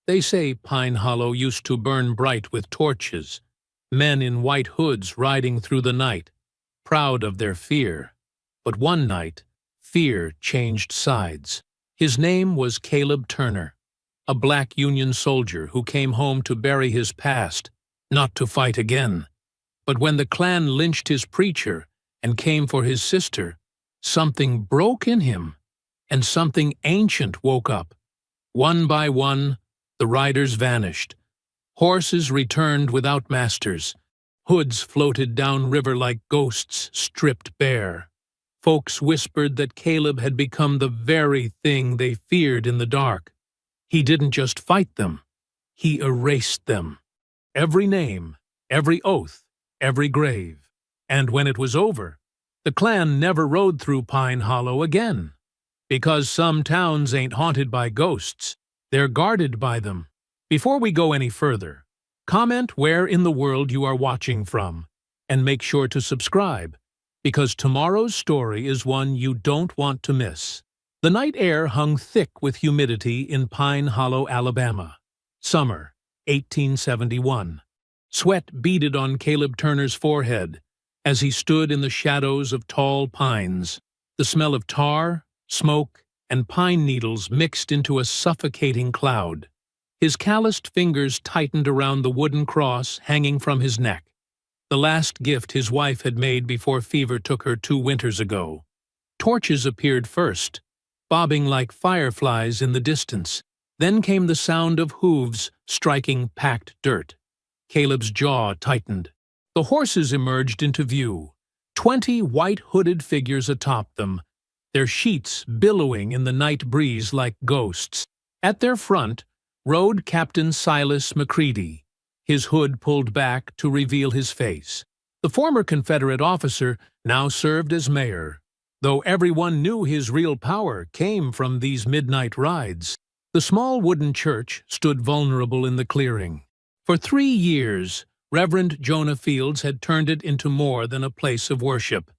They say Pine Hollow used to burn bright with torches, men in white hoods riding through the night, proud of their fear. But one night, fear changed sides. His name was Caleb Turner, a black Union soldier who came home to bury his past, not to fight again. But when the Klan lynched his preacher and came for his sister, something broke in him, and something ancient woke up. One by one, the riders vanished. Horses returned without masters. Hoods floated down river like ghosts stripped bare. Folks whispered that Caleb had become the very thing they feared in the dark. He didn't just fight them, he erased them. Every name, every oath, every grave. And when it was over, the Klan never rode through Pine Hollow again. Because some towns ain't haunted by ghosts, they're guarded by them. Before we go any further, comment where in the world you are watching from, and make sure to subscribe, because tomorrow's story is one you don't want to miss. The night air hung thick with humidity in Pine Hollow, Alabama. Summer, 1871. Sweat beaded on Caleb Turner's forehead as he stood in the shadows of tall pines. The smell of tar, smoke, and pine needles mixed into a suffocating cloud. His calloused fingers tightened around the wooden cross hanging from his neck, the last gift his wife had made before fever took her 2 winters ago. Torches appeared first, bobbing like fireflies in the distance. Then came the sound of hooves striking packed dirt. Caleb's jaw tightened. The horses emerged into view, 20 white-hooded figures atop them, their sheets billowing in the night breeze like ghosts. At their front rode Captain Silas Macready, his hood pulled back to reveal his face. The former Confederate officer now served as mayor, though everyone knew his real power came from these midnight rides. The small wooden church stood vulnerable in the clearing. For 3 years, Reverend Jonah Fields had turned it into more than a place of worship.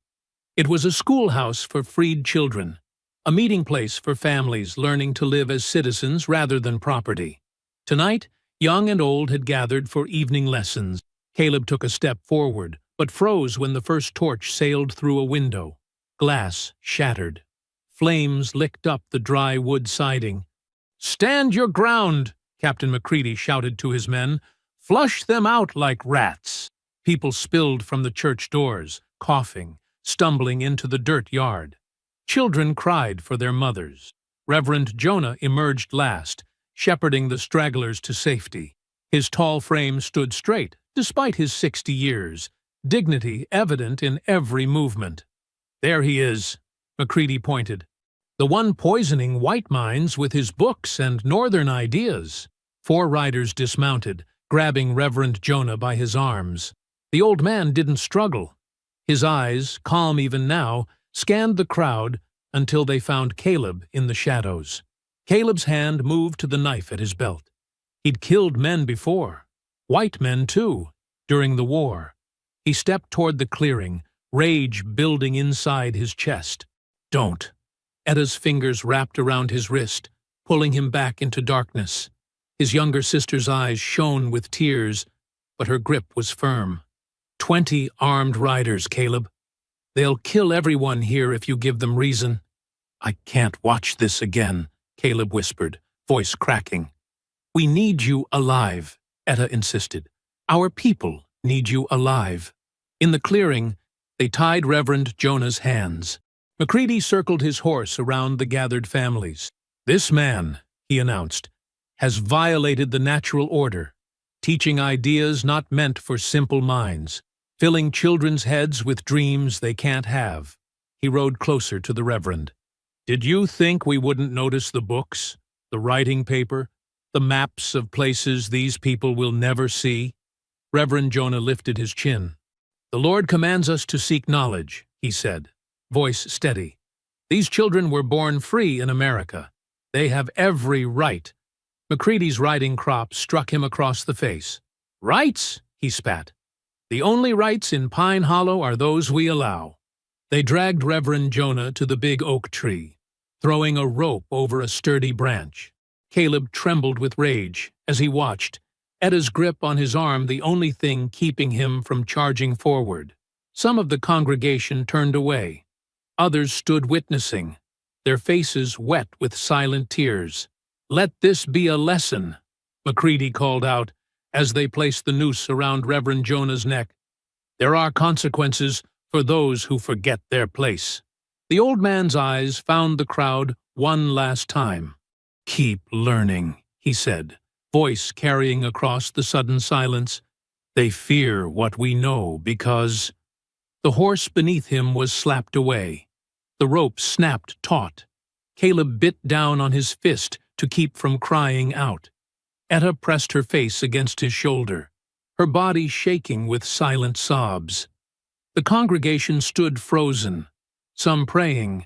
It was a schoolhouse for freed children, a meeting place for families learning to live as citizens rather than property. Tonight, young and old had gathered for evening lessons. Caleb took a step forward, but froze when the first torch sailed through a window. Glass shattered. Flames licked up the dry wood siding. "Stand your ground!" Captain Macready shouted to his men. "Flush them out like rats!" People spilled from the church doors, coughing, stumbling into the dirt yard. Children cried for their mothers. Reverend Jonah emerged last, shepherding the stragglers to safety. His tall frame stood straight, despite his 60 years, dignity evident in every movement. "There he is," Macready pointed. "The one poisoning white minds with his books and northern ideas." 4 riders dismounted, grabbing Reverend Jonah by his arms. The old man didn't struggle. His eyes, calm even now, scanned the crowd until they found Caleb in the shadows. Caleb's hand moved to the knife at his belt. He'd killed men before, white men too, during the war. He stepped toward the clearing, rage building inside his chest. "Don't." Etta's fingers wrapped around his wrist, pulling him back into darkness. His younger sister's eyes shone with tears, but her grip was firm. 20 armed riders, Caleb. They'll kill everyone here if you give them reason." "I can't watch this again," Caleb whispered, voice cracking. "We need you alive," Etta insisted. "Our people need you alive." In the clearing, they tied Reverend Jonah's hands. Macready circled his horse around the gathered families. "This man," he announced, "has violated the natural order, teaching ideas not meant for simple minds, filling children's heads with dreams they can't have." He rode closer to the Reverend. "Did you think we wouldn't notice the books, the writing paper, the maps of places these people will never see?" Reverend Jonah lifted his chin. "The Lord commands us to seek knowledge," he said, voice steady. "These children were born free in America. They have every right." Macready's riding crop struck him across the face. "Rights?" he spat. "The only rights in Pine Hollow are those we allow." They dragged Reverend Jonah to the big oak tree, throwing a rope over a sturdy branch. Caleb trembled with rage As he watched, Etta's grip on his arm the only thing keeping him from charging forward. Some of the congregation turned away. Others stood witnessing, their faces wet with silent tears. "Let this be a lesson," Macready called out as they placed the noose around Reverend Jonah's neck. "There are consequences for those who forget their place." The old man's eyes found the crowd one last time. "Keep learning," he said, voice carrying across the sudden silence. "They fear what we know because—" The horse beneath him was slapped away. The rope snapped taut. Caleb bit down on his fist to keep from crying out. Etta pressed her face against his shoulder, her body shaking with silent sobs. The congregation stood frozen, some praying,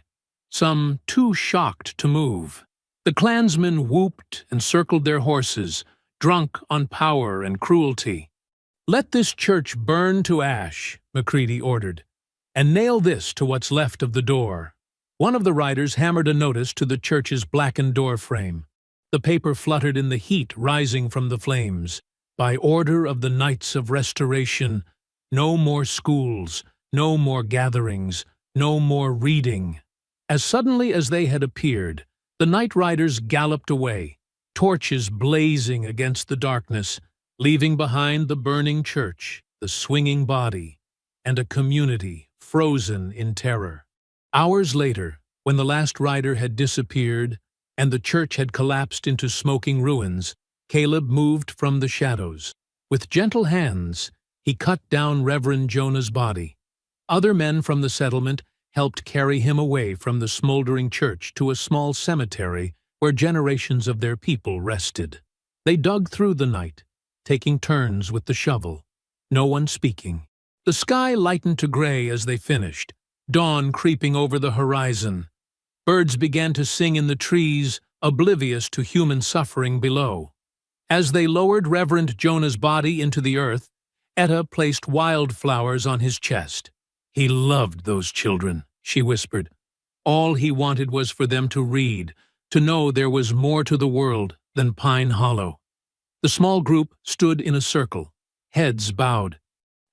some too shocked to move. The clansmen whooped and circled their horses, drunk on power and cruelty. "Let this church burn to ash," Macready ordered, "and nail this to what's left of the door." One of the riders hammered a notice to the church's blackened door frame. The paper fluttered in the heat rising from the flames. "By order of the Knights of Restoration, no more schools, no more gatherings, no more reading." As suddenly as they had appeared, the night riders galloped away, torches blazing against the darkness, leaving behind the burning church, the swinging body, and a community frozen in terror. Hours later, when the last rider had disappeared and the church had collapsed into smoking ruins, Caleb moved from the shadows. With gentle hands, he cut down Reverend Jonah's body. Other men from the settlement helped carry him away from the smoldering church to a small cemetery where generations of their people rested. They dug through the night, taking turns with the shovel, no one speaking. The sky lightened to gray as they finished, dawn creeping over the horizon. Birds began to sing in the trees, oblivious to human suffering below. As they lowered Reverend Jonah's body into the earth, Etta placed wildflowers on his chest. "He loved those children," she whispered. "All he wanted was for them to read, to know there was more to the world than Pine Hollow." The small group stood in a circle, heads bowed.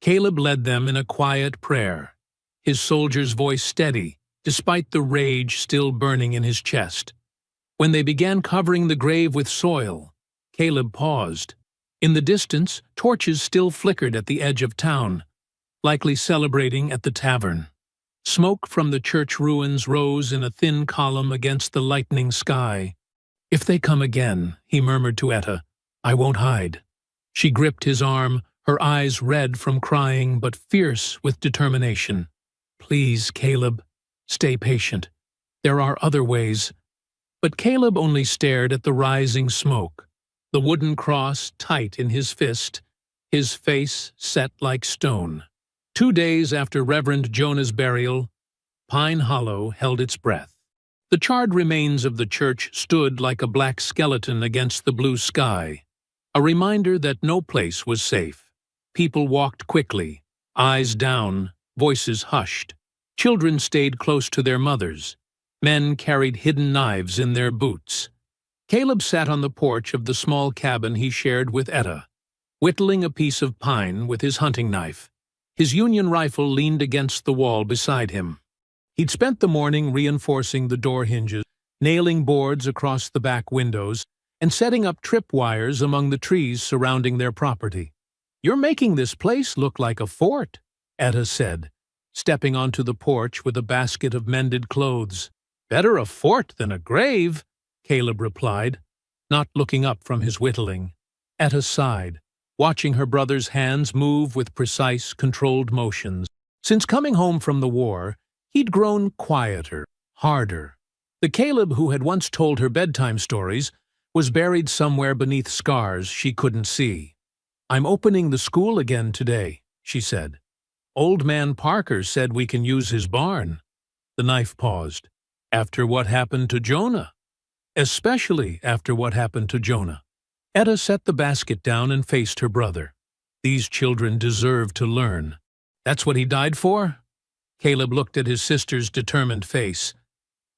Caleb led them in a quiet prayer, his soldier's voice steady, despite the rage still burning in his chest. When they began covering the grave with soil, Caleb paused. In the distance, torches still flickered at the edge of town, likely celebrating at the tavern. Smoke from the church ruins rose in a thin column against the lightening sky. "If they come again," he murmured to Etta, "I won't hide." She gripped his arm, her eyes red from crying but fierce with determination. "Please, Caleb, stay patient. There are other ways." But Caleb only stared at the rising smoke, the wooden cross tight in his fist, his face set like stone. 2 days after Reverend Jonah's burial, Pine Hollow held its breath. The charred remains of the church stood like a black skeleton against the blue sky, a reminder that no place was safe. People walked quickly, eyes down, voices hushed. Children stayed close to their mothers. Men carried hidden knives in their boots. Caleb sat on the porch of the small cabin he shared with Etta, whittling a piece of pine with his hunting knife. His Union rifle leaned against the wall beside him. He'd spent the morning reinforcing the door hinges, nailing boards across the back windows, and setting up tripwires among the trees surrounding their property. "You're making this place look like a fort," Etta said, stepping onto the porch with a basket of mended clothes. "Better a fort than a grave," Caleb replied, not looking up from his whittling. Etta sighed, watching her brother's hands move with precise, controlled motions. Since coming home from the war, he'd grown quieter, harder. The Caleb who had once told her bedtime stories was buried somewhere beneath scars she couldn't see. "I'm opening the school again today," she said. "Old Man Parker said we can use his barn." The knife paused. "After what happened to Jonah?" "Especially after what happened to Jonah." Etta set the basket down and faced her brother. "These children deserve to learn." "That's what he died for?" Caleb looked at his sister's determined face.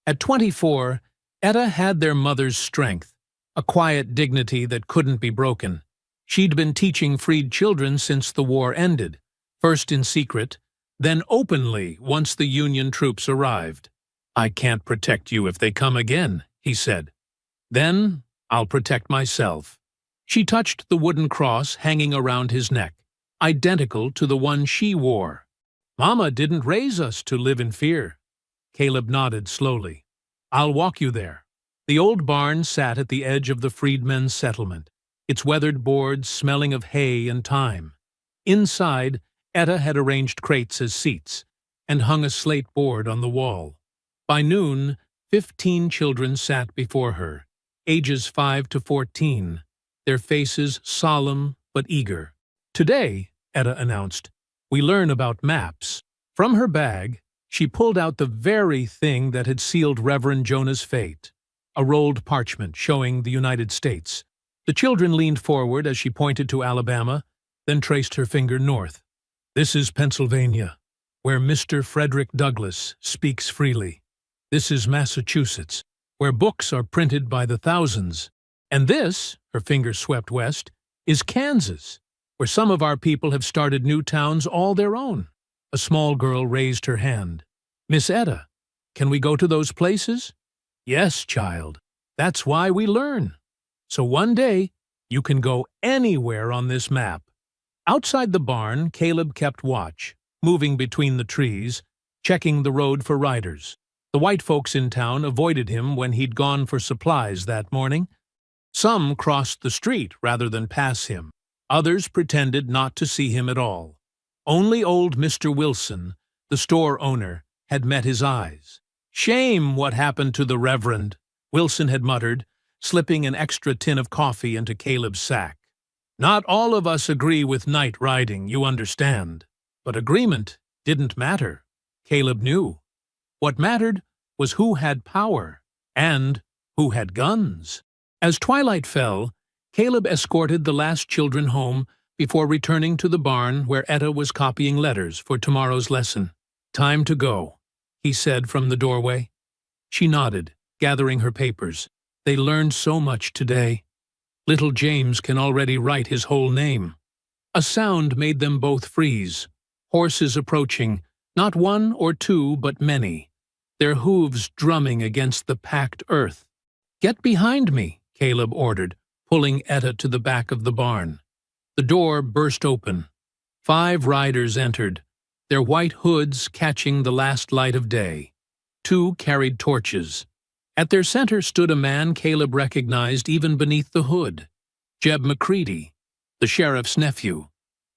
At 24, Etta had their mother's strength, a quiet dignity that couldn't be broken. She'd been teaching freed children since the war ended, first in secret, then openly once the Union troops arrived. "I can't protect you if they come again," he said. "Then I'll protect myself." She touched the wooden cross hanging around his neck, identical to the one she wore. "Mama didn't raise us to live in fear." Caleb nodded slowly. "I'll walk you there." The old barn sat at the edge of the freedmen's settlement, its weathered boards smelling of hay and thyme. Inside, Etta had arranged crates as seats and hung a slate board on the wall. By noon, 15 children sat before her, ages 5 to 14, their faces solemn but eager. "Today," Etta announced, "we learn about maps." From her bag, she pulled out the very thing that had sealed Reverend Jonah's fate, a rolled parchment showing the United States. The children leaned forward as she pointed to Alabama, then traced her finger north. "This is Pennsylvania, where Mr. Frederick Douglass speaks freely. This is Massachusetts, where books are printed by the thousands. And this," her finger swept west, "is Kansas, where some of our people have started new towns all their own." A small girl raised her hand. "Miss Etta, can we go to those places?" "Yes, child. That's why we learn. So one day, you can go anywhere on this map." Outside the barn, Caleb kept watch, moving between the trees, checking the road for riders. The white folks in town avoided him when he'd gone for supplies that morning. Some crossed the street rather than pass him. Others pretended not to see him at all. Only old Mr. Wilson, the store owner, had met his eyes. "Shame what happened to the Reverend," Wilson had muttered, slipping an extra tin of coffee into Caleb's sack. "Not all of us agree with night riding, you understand." But agreement didn't matter. Caleb knew. What mattered was who had power and who had guns. As twilight fell, Caleb escorted the last children home before returning to the barn where Etta was copying letters for tomorrow's lesson. "Time to go," he said from the doorway. She nodded, gathering her papers. They learned so much today. Little James can already write his whole name. A sound made them both freeze. Horses approaching, not one or two, but many, their hooves drumming against the packed earth. "Get behind me," Caleb ordered, pulling Etta to the back of the barn. The door burst open. 5 riders entered, their white hoods catching the last light of day. 2 carried torches. At their center stood a man Caleb recognized even beneath the hood. Jeb McCready, the sheriff's nephew,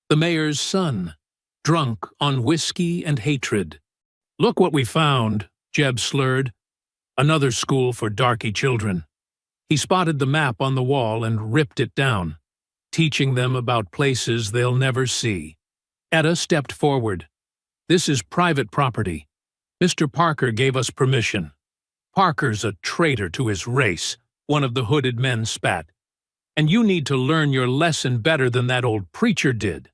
the mayor's son, drunk on whiskey and hatred. "Look what we found," Jeb slurred. "Another school for darky children." He spotted the map on the wall and ripped it down, teaching them about places they'll never see. Etta stepped forward. "This is private property. Mr. Parker gave us permission." "Parker's a traitor to his race," one of the hooded men spat. "And you need to learn your lesson better than that old preacher did."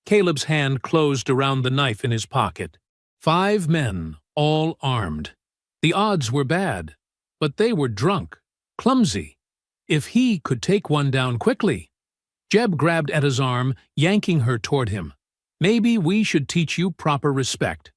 Caleb's hand closed around the knife in his pocket. 5 men, all armed. The odds were bad, but they were drunk, clumsy. If he could take one down quickly. Jeb grabbed Etta's arm, yanking her toward him. "Maybe we should teach you proper respect."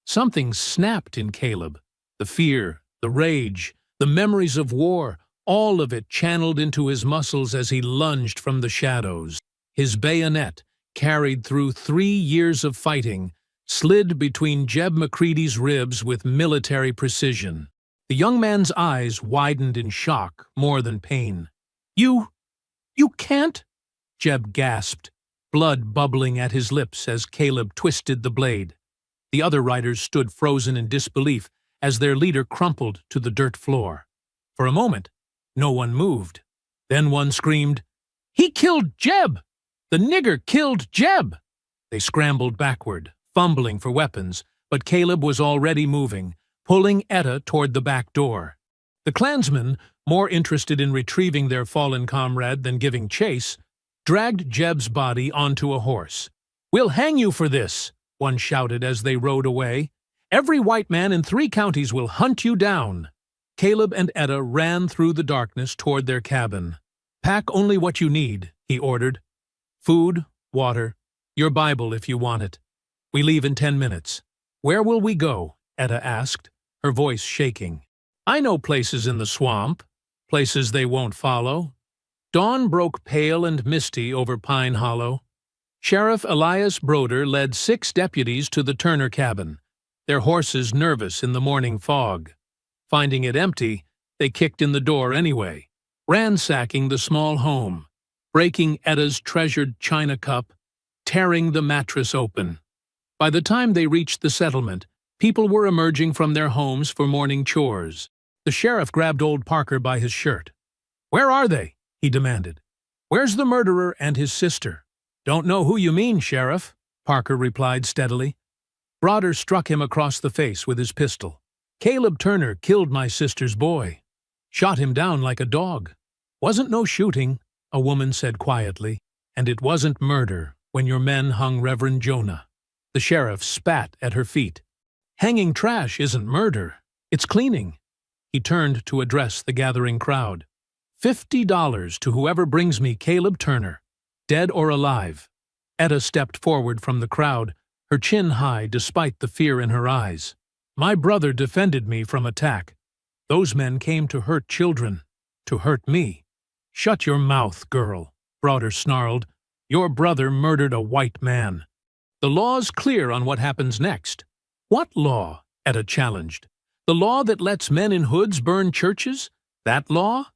Something snapped in Caleb. The fear, the rage, the memories of war, all of it channeled into his muscles as he lunged from the shadows. His bayonet, carried through 3 years of fighting, slid between Jeb McCready's ribs with military precision. The young man's eyes widened in shock more than pain. You can't," Jeb gasped, blood bubbling at his lips as Caleb twisted the blade. The other riders stood frozen in disbelief as their leader crumpled to the dirt floor. For a moment, no one moved. Then one screamed, "He killed Jeb! The nigger killed Jeb!" They scrambled backward, fumbling for weapons, but Caleb was already moving, pulling Etta toward the back door. The Klansmen, more interested in retrieving their fallen comrade than giving chase, dragged Jeb's body onto a horse. "We'll hang you for this," one shouted as they rode away. "Every white man in 3 counties will hunt you down." Caleb and Etta ran through the darkness toward their cabin. "Pack only what you need," he ordered. "Food, water, your Bible if you want it. We leave in 10 minutes. "Where will we go?" Etta asked, her voice shaking. "I know places in the swamp, places they won't follow." Dawn broke pale and misty over Pine Hollow. Sheriff Elias Broder led 6 deputies to the Turner cabin, their horses nervous in the morning fog. Finding it empty, they kicked in the door anyway, ransacking the small home, breaking Etta's treasured china cup, tearing the mattress open. By the time they reached the settlement, people were emerging from their homes for morning chores. The sheriff grabbed old Parker by his shirt. "Where are they?" he demanded. "Where's the murderer and his sister?" "Don't know who you mean, Sheriff," Parker replied steadily. Broder struck him across the face with his pistol. "Caleb Turner killed my sister's boy. Shot him down like a dog." "Wasn't no shooting," a woman said quietly, "and it wasn't murder when your men hung Reverend Jonah." The sheriff spat at her feet. "Hanging trash isn't murder. It's cleaning." He turned to address the gathering crowd. $50 to whoever brings me Caleb Turner, dead or alive." Etta stepped forward from the crowd, her chin high despite the fear in her eyes. "My brother defended me from attack. Those men came to hurt children, to hurt me." "Shut your mouth, girl," Broder snarled. "Your brother murdered a white man. The law's clear on what happens next." "What law?" Etta challenged. "The law that lets men in hoods burn churches? That law?"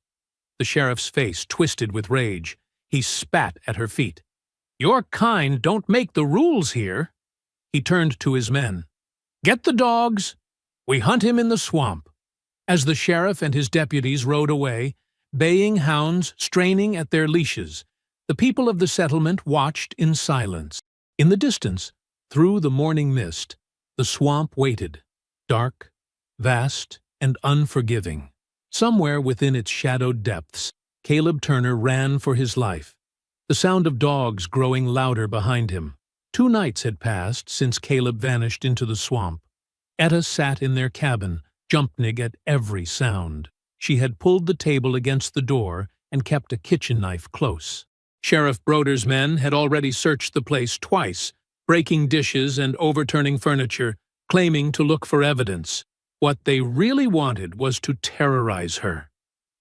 The sheriff's face twisted with rage. He spat at her feet. "Your kind don't make the rules here." He turned to his men. "Get the dogs. We hunt him in the swamp." As the sheriff and his deputies rode away, baying hounds straining at their leashes, the people of the settlement watched in silence. In the distance, through the morning mist, the swamp waited, dark, vast, and unforgiving. Somewhere within its shadowed depths, Caleb Turner ran for his life, the sound of dogs growing louder behind him. 2 nights had passed since Caleb vanished into the swamp. Etta sat in their cabin, jumping at every sound. She had pulled the table against the door and kept a kitchen knife close. Sheriff Broder's men had already searched the place twice, breaking dishes and overturning furniture, claiming to look for evidence. What they really wanted was to terrorize her.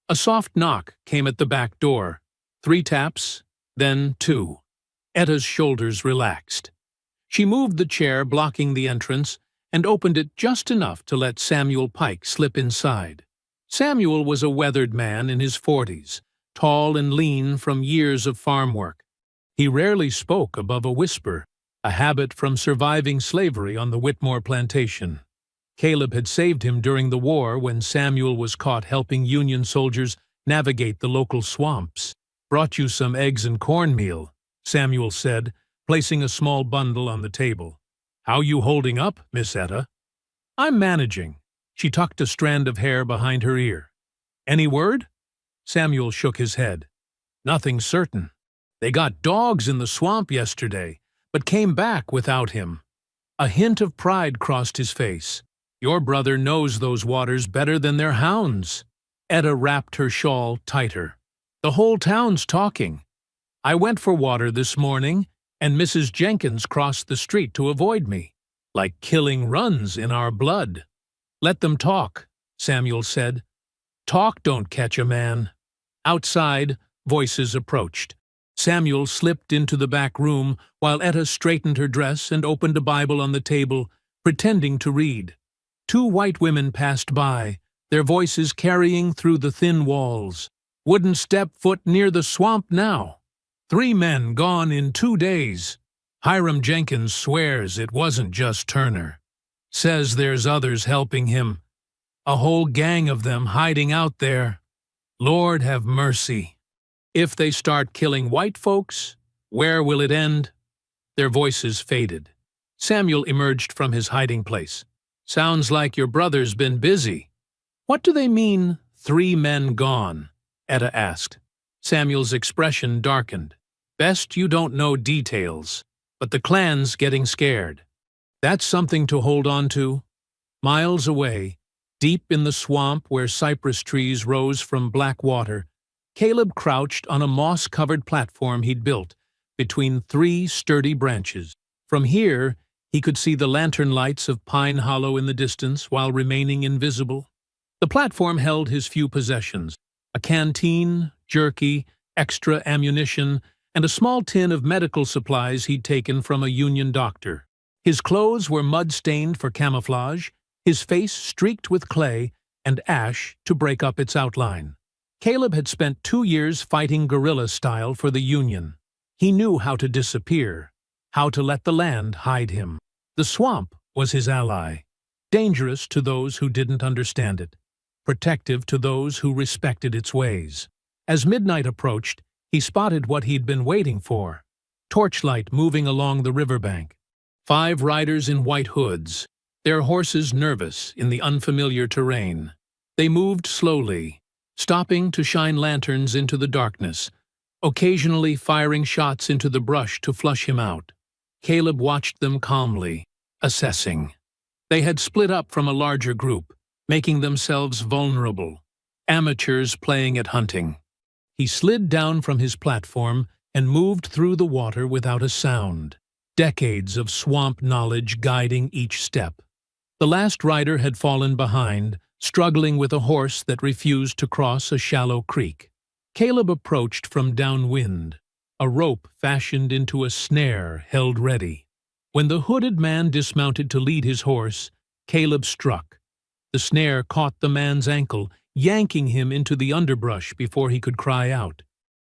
A soft knock came at the back door. 3 taps, then 2. Etta's shoulders relaxed. She moved the chair blocking the entrance and opened it just enough to let Samuel Pike slip inside. Samuel was a weathered man in his 40s, tall and lean from years of farm work. He rarely spoke above a whisper, a habit from surviving slavery on the Whitmore plantation. Caleb had saved him during the war when Samuel was caught helping Union soldiers navigate the local swamps. "Brought you some eggs and cornmeal," Samuel said, placing a small bundle on the table. "How you holding up, Miss Etta?" "I'm managing." She tucked a strand of hair behind her ear. "Any word?" Samuel shook his head. "Nothing certain. They got dogs in the swamp yesterday, but came back without him." A hint of pride crossed his face. "Your brother knows those waters better than their hounds." Etta wrapped her shawl tighter. "The whole town's talking. I went for water this morning, and Mrs. Jenkins crossed the street to avoid me. Like killing runs in our blood." "Let them talk," Samuel said. "Talk don't catch a man." Outside, voices approached. Samuel slipped into the back room while Etta straightened her dress and opened a Bible on the table, pretending to read. 2 white women passed by, their voices carrying through the thin walls. "Wouldn't step foot near the swamp now. 3 men gone in 2 days. Hiram Jenkins swears it wasn't just Turner. Says there's others helping him. A whole gang of them hiding out there. Lord have mercy. If they start killing white folks, where will it end?" Their voices faded. Samuel emerged from his hiding place. "Sounds like your brother's been busy." "What do they mean, 3 men gone?" Etta asked. Samuel's expression darkened. "Best you don't know details, but the Klan's getting scared. That's something to hold on to." Miles away, Deep in the swamp where cypress trees rose from black water, Caleb crouched on a moss-covered platform he'd built between three sturdy branches. From here, he could see the lantern lights of Pine Hollow in the distance while remaining invisible. The platform held his few possessions: a canteen, jerky, extra ammunition, and a small tin of medical supplies he'd taken from a Union doctor. His clothes were mud-stained for camouflage, his face streaked with clay and ash to break up its outline. Caleb had spent 2 years fighting guerrilla style for the Union. He knew how to disappear, how to let the land hide him. The swamp was his ally, dangerous to those who didn't understand it, protective to those who respected its ways. As midnight approached, he spotted what he'd been waiting for: torchlight moving along the riverbank. 5 riders in white hoods, their horses nervous in the unfamiliar terrain. They moved slowly, stopping to shine lanterns into the darkness, occasionally firing shots into the brush to flush him out. Caleb watched them calmly, assessing. They had split up from a larger group, making themselves vulnerable, amateurs playing at hunting. He slid down from his platform and moved through the water without a sound, decades of swamp knowledge guiding each step. The last rider had fallen behind, struggling with a horse that refused to cross a shallow creek. Caleb approached from downwind, a rope fashioned into a snare held ready. When the hooded man dismounted to lead his horse, Caleb struck. The snare caught the man's ankle, yanking him into the underbrush before he could cry out.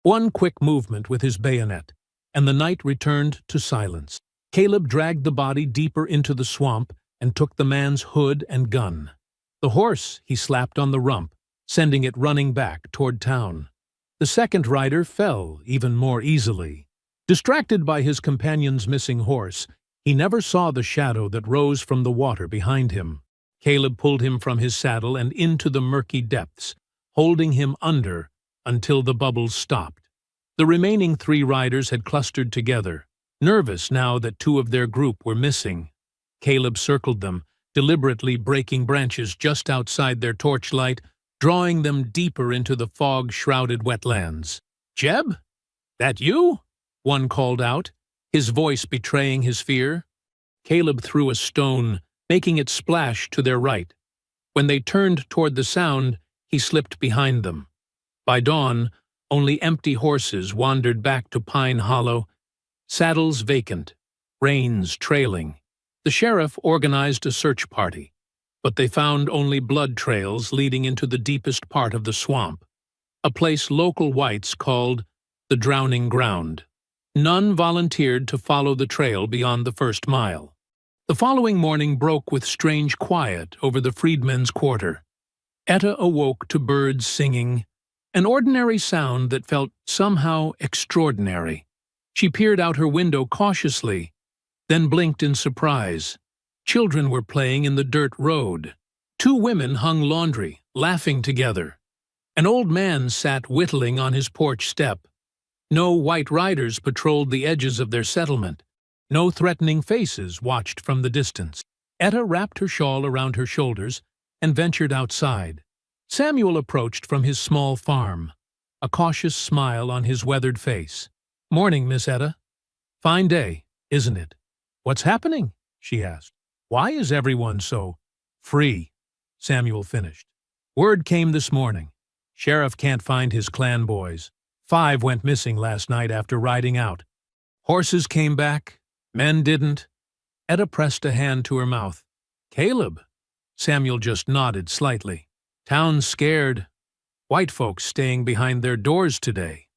One quick movement with his bayonet, and the night returned to silence. Caleb dragged the body deeper into the swamp and took the man's hood and gun. The horse he slapped on the rump, sending it running back toward town. The second rider fell even more easily. Distracted by his companion's missing horse, he never saw the shadow that rose from the water behind him. Caleb pulled him from his saddle and into the murky depths, holding him under until the bubbles stopped. The remaining 3 riders had clustered together, nervous now that 2 of their group were missing. Caleb circled them, deliberately breaking branches just outside their torchlight, drawing them deeper into the fog-shrouded wetlands. "Jeb? That you?" one called out, his voice betraying his fear. Caleb threw a stone, making it splash to their right. When they turned toward the sound, he slipped behind them. By dawn, only empty horses wandered back to Pine Hollow, saddles vacant, reins trailing. The sheriff organized a search party, but they found only blood trails leading into the deepest part of the swamp, a place local whites called the Drowning Ground. None volunteered to follow the trail beyond the first mile. The following morning broke with strange quiet over the freedmen's quarter. Etta awoke to birds singing, an ordinary sound that felt somehow extraordinary. She peered out her window cautiously, then blinked in surprise. Children were playing in the dirt road. 2 women hung laundry, laughing together. An old man sat whittling on his porch step. No white riders patrolled the edges of their settlement. No threatening faces watched from the distance. Etta wrapped her shawl around her shoulders and ventured outside. Samuel approached from his small farm, a cautious smile on his weathered face. "Morning, Miss Etta. Fine day, isn't it?" "What's happening?" she asked. "Why is everyone so free?" Samuel finished. "Word came this morning. Sheriff can't find his Klan boys. 5 went missing last night after riding out. Horses came back, men didn't." Etta pressed a hand to her mouth. "Caleb?" Samuel just nodded slightly. "Town's scared. White folks staying behind their doors today."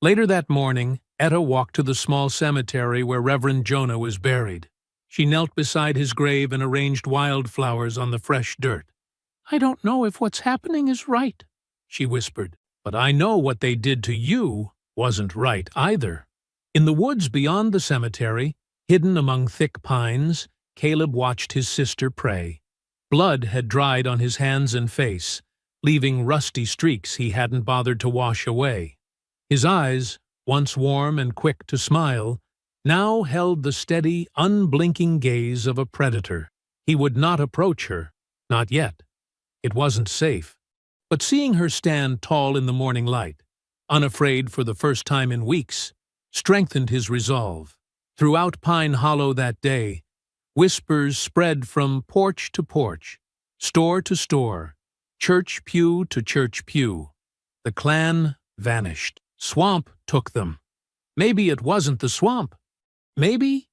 Later that morning, Etta walked to the small cemetery where Reverend Jonah was buried. She knelt beside his grave and arranged wildflowers on the fresh dirt. "I don't know if what's happening is right," she whispered. "But I know what they did to you wasn't right either." In the woods beyond the cemetery, hidden among thick pines, Caleb watched his sister pray. Blood had dried on his hands and face, leaving rusty streaks he hadn't bothered to wash away. His eyes, once warm and quick to smile, now held the steady, unblinking gaze of a predator. He would not approach her, not yet. It wasn't safe. But seeing her stand tall in the morning light, unafraid for the first time in weeks, strengthened his resolve. Throughout Pine Hollow that day, whispers spread from porch to porch, store to store, church pew to church pew. The Klan vanished. Swamp took them. Maybe it wasn't the swamp. Maybe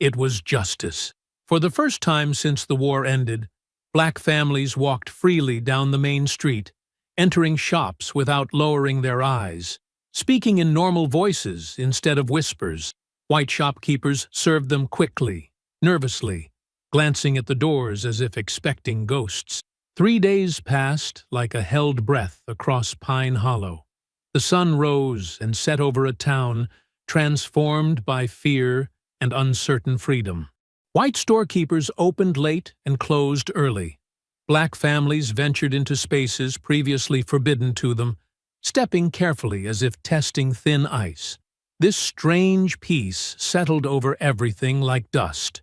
it was justice. For the first time since the war ended, black families walked freely down the main street, entering shops without lowering their eyes, speaking in normal voices instead of whispers. White shopkeepers served them quickly, nervously, glancing at the doors as if expecting ghosts. 3 days passed like a held breath across Pine Hollow. The sun rose and set over a town transformed by fear and uncertain freedom. White storekeepers opened late and closed early. Black families ventured into spaces previously forbidden to them, stepping carefully as if testing thin ice. This strange peace settled over everything like dust.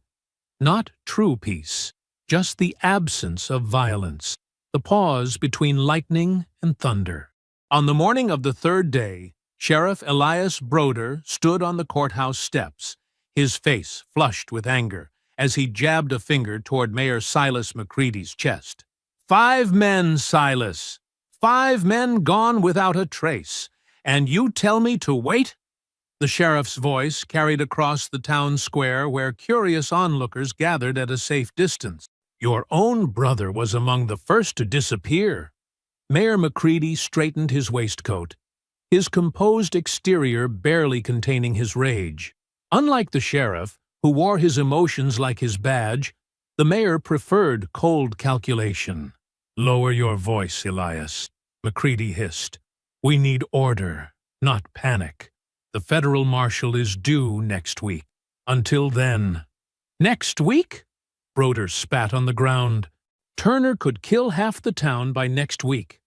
Not true peace, just the absence of violence, the pause between lightning and thunder. On the morning of the third day, Sheriff Elias Broder stood on the courthouse steps, his face flushed with anger, as he jabbed a finger toward Mayor Silas McCready's chest. 5 men, Silas. 5 men gone without a trace. And you tell me to wait? The sheriff's voice carried across the town square where curious onlookers gathered at a safe distance. Your own brother was among the first to disappear. Mayor McCready straightened his waistcoat, his composed exterior barely containing his rage. Unlike the sheriff, who wore his emotions like his badge, the mayor preferred cold calculation. Lower your voice, Elias, McCready hissed. We need order, not panic. The federal marshal is due next week. Until then. Next week? Broder spat on the ground. Turner could kill half the town by next week.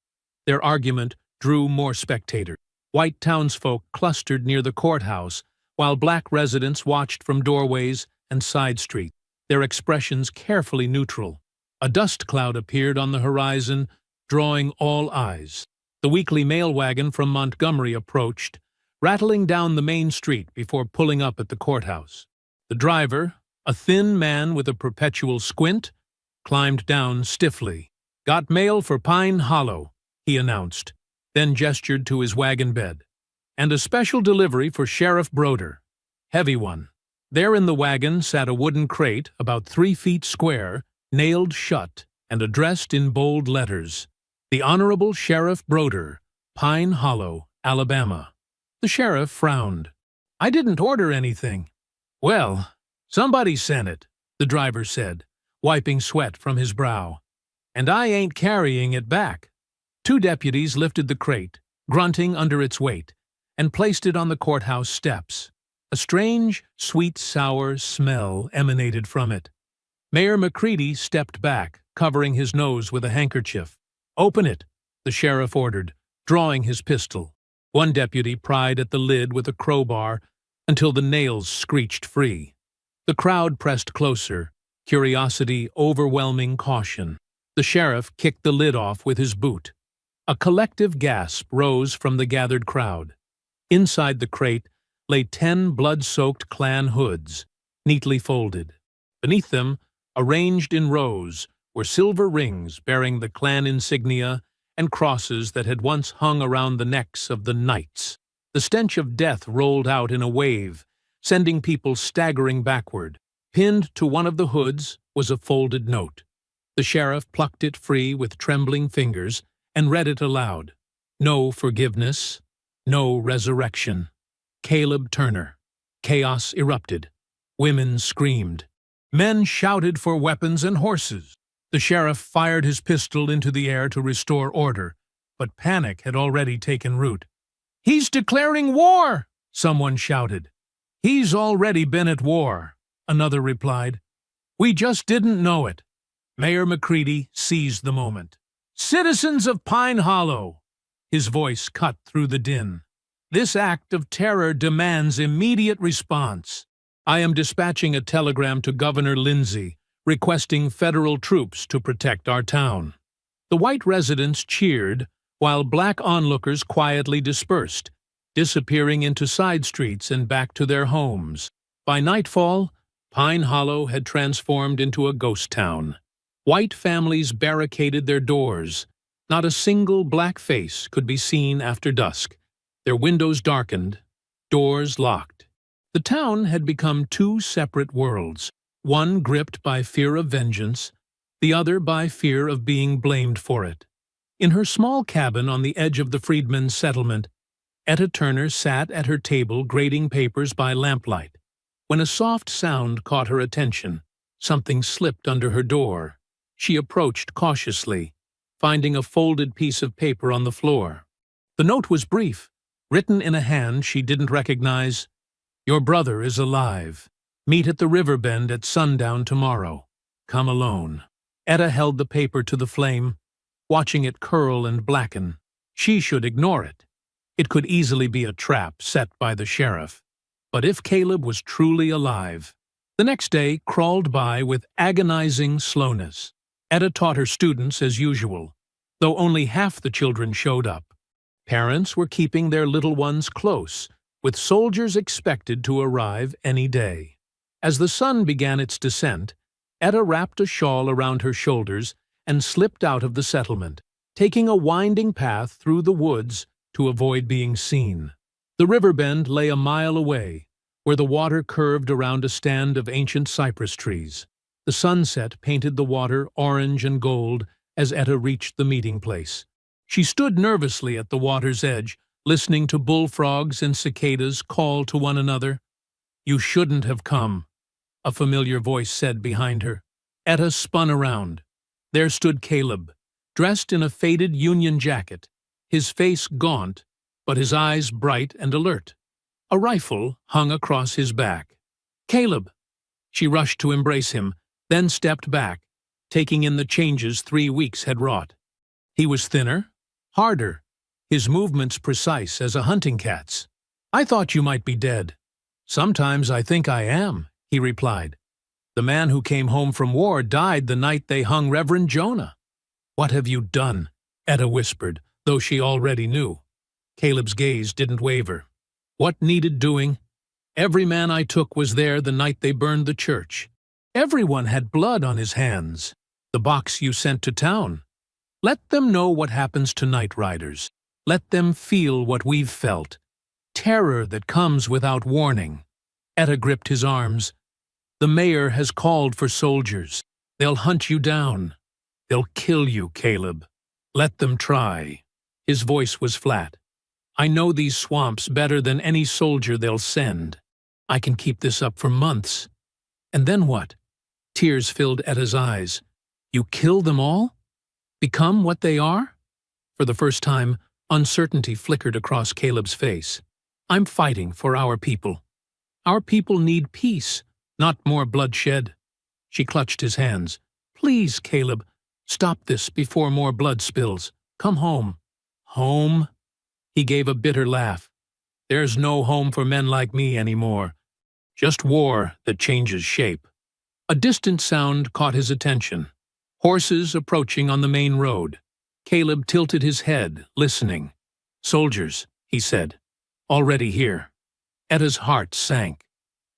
Their argument drew more spectators. White townsfolk clustered near the courthouse, while black residents watched from doorways and side streets, their expressions carefully neutral. A dust cloud appeared on the horizon, drawing all eyes. The weekly mail wagon from Montgomery approached, rattling down the main street before pulling up at the courthouse. The driver, a thin man with a perpetual squint, climbed down stiffly. Got mail for Pine Hollow, he announced, then gestured to his wagon bed. And a special delivery for Sheriff Broder. Heavy one. There in the wagon sat a wooden crate about 3 feet square, nailed shut, and addressed in bold letters. The Honorable Sheriff Broder, Pine Hollow, Alabama. The sheriff frowned. I didn't order anything. Well, somebody sent it, the driver said, wiping sweat from his brow. And I ain't carrying it back. 2 deputies lifted the crate, grunting under its weight, and placed it on the courthouse steps. A strange, sweet-sour smell emanated from it. Mayor McCready stepped back, covering his nose with a handkerchief. Open it, the sheriff ordered, drawing his pistol. One deputy pried at the lid with a crowbar until the nails screeched free. The crowd pressed closer, curiosity overwhelming caution. The sheriff kicked the lid off with his boot. A collective gasp rose from the gathered crowd. Inside the crate lay 10 blood-soaked Klan hoods, neatly folded. Beneath them, arranged in rows, were silver rings bearing the Klan insignia and crosses that had once hung around the necks of the knights. The stench of death rolled out in a wave, sending people staggering backward. Pinned to one of the hoods was a folded note. The sheriff plucked it free with trembling fingers and read it aloud. No forgiveness, no resurrection. Caleb Turner. Chaos erupted. Women screamed. Men shouted for weapons and horses. The sheriff fired his pistol into the air to restore order, but panic had already taken root. He's declaring war, someone shouted. He's already been at war, another replied. We just didn't know it. Mayor McCready seized the moment. Citizens of Pine Hollow, his voice cut through the din. This act of terror demands immediate response. I am dispatching a telegram to Governor Lindsay, requesting federal troops to protect our town. The white residents cheered, while black onlookers quietly dispersed, disappearing into side streets and back to their homes. By nightfall, Pine Hollow had transformed into a ghost town. White families barricaded their doors. Not a single black face could be seen after dusk. Their windows darkened, doors locked. The town had become two separate worlds, one gripped by fear of vengeance, the other by fear of being blamed for it. In her small cabin on the edge of the freedmen's settlement, Etta Turner sat at her table grading papers by lamplight, when a soft sound caught her attention. Something slipped under her door. She approached cautiously, finding a folded piece of paper on the floor. The note was brief, written in a hand she didn't recognize. "Your brother is alive. Meet at the river bend at sundown tomorrow. Come alone." Etta held the paper to the flame, watching it curl and blacken. She should ignore it. It could easily be a trap set by the sheriff. But if Caleb was truly alive? The next day crawled by with agonizing slowness. Etta taught her students as usual, though only half the children showed up. Parents were keeping their little ones close, with soldiers expected to arrive any day. As the sun began its descent, Etta wrapped a shawl around her shoulders and slipped out of the settlement, taking a winding path through the woods to avoid being seen. The river bend lay a mile away, where the water curved around a stand of ancient cypress trees. The sunset painted the water orange and gold as Etta reached the meeting place. She stood nervously at the water's edge, listening to bullfrogs and cicadas call to one another. "You shouldn't have come," a familiar voice said behind her. Etta spun around. There stood Caleb, dressed in a faded Union jacket, his face gaunt, but his eyes bright and alert. A rifle hung across his back. "Caleb!" She rushed to embrace him, then stepped back, taking in the changes 3 weeks had wrought. He was thinner, harder, his movements precise as a hunting cat's. "I thought you might be dead." "Sometimes I think I am," he replied. "The man who came home from war died the night they hung Reverend Jonah." "What have you done?" Etta whispered, though she already knew. Caleb's gaze didn't waver. "What needed doing? Every man I took was there the night they burned the church. Everyone had blood on his hands. The box you sent to town. Let them know what happens to night riders. Let them feel what we've felt. Terror that comes without warning." Etta gripped his arms. "The mayor has called for soldiers. They'll hunt you down. They'll kill you, Caleb. Let them try." His voice was flat. "I know these swamps better than any soldier they'll send. I can keep this up for months. And then what?" Tears filled Etta's eyes. "You kill them all? Become what they are?" For the first time, uncertainty flickered across Caleb's face. "I'm fighting for our people. Our people need peace, not more bloodshed." She clutched his hands. "Please, Caleb, stop this before more blood spills. Come home." "Home?" He gave a bitter laugh. "There's no home for men like me anymore. Just war that changes shape." A distant sound caught his attention. Horses approaching on the main road. Caleb tilted his head, listening. "Soldiers," he said. "Already here." Etta's heart sank.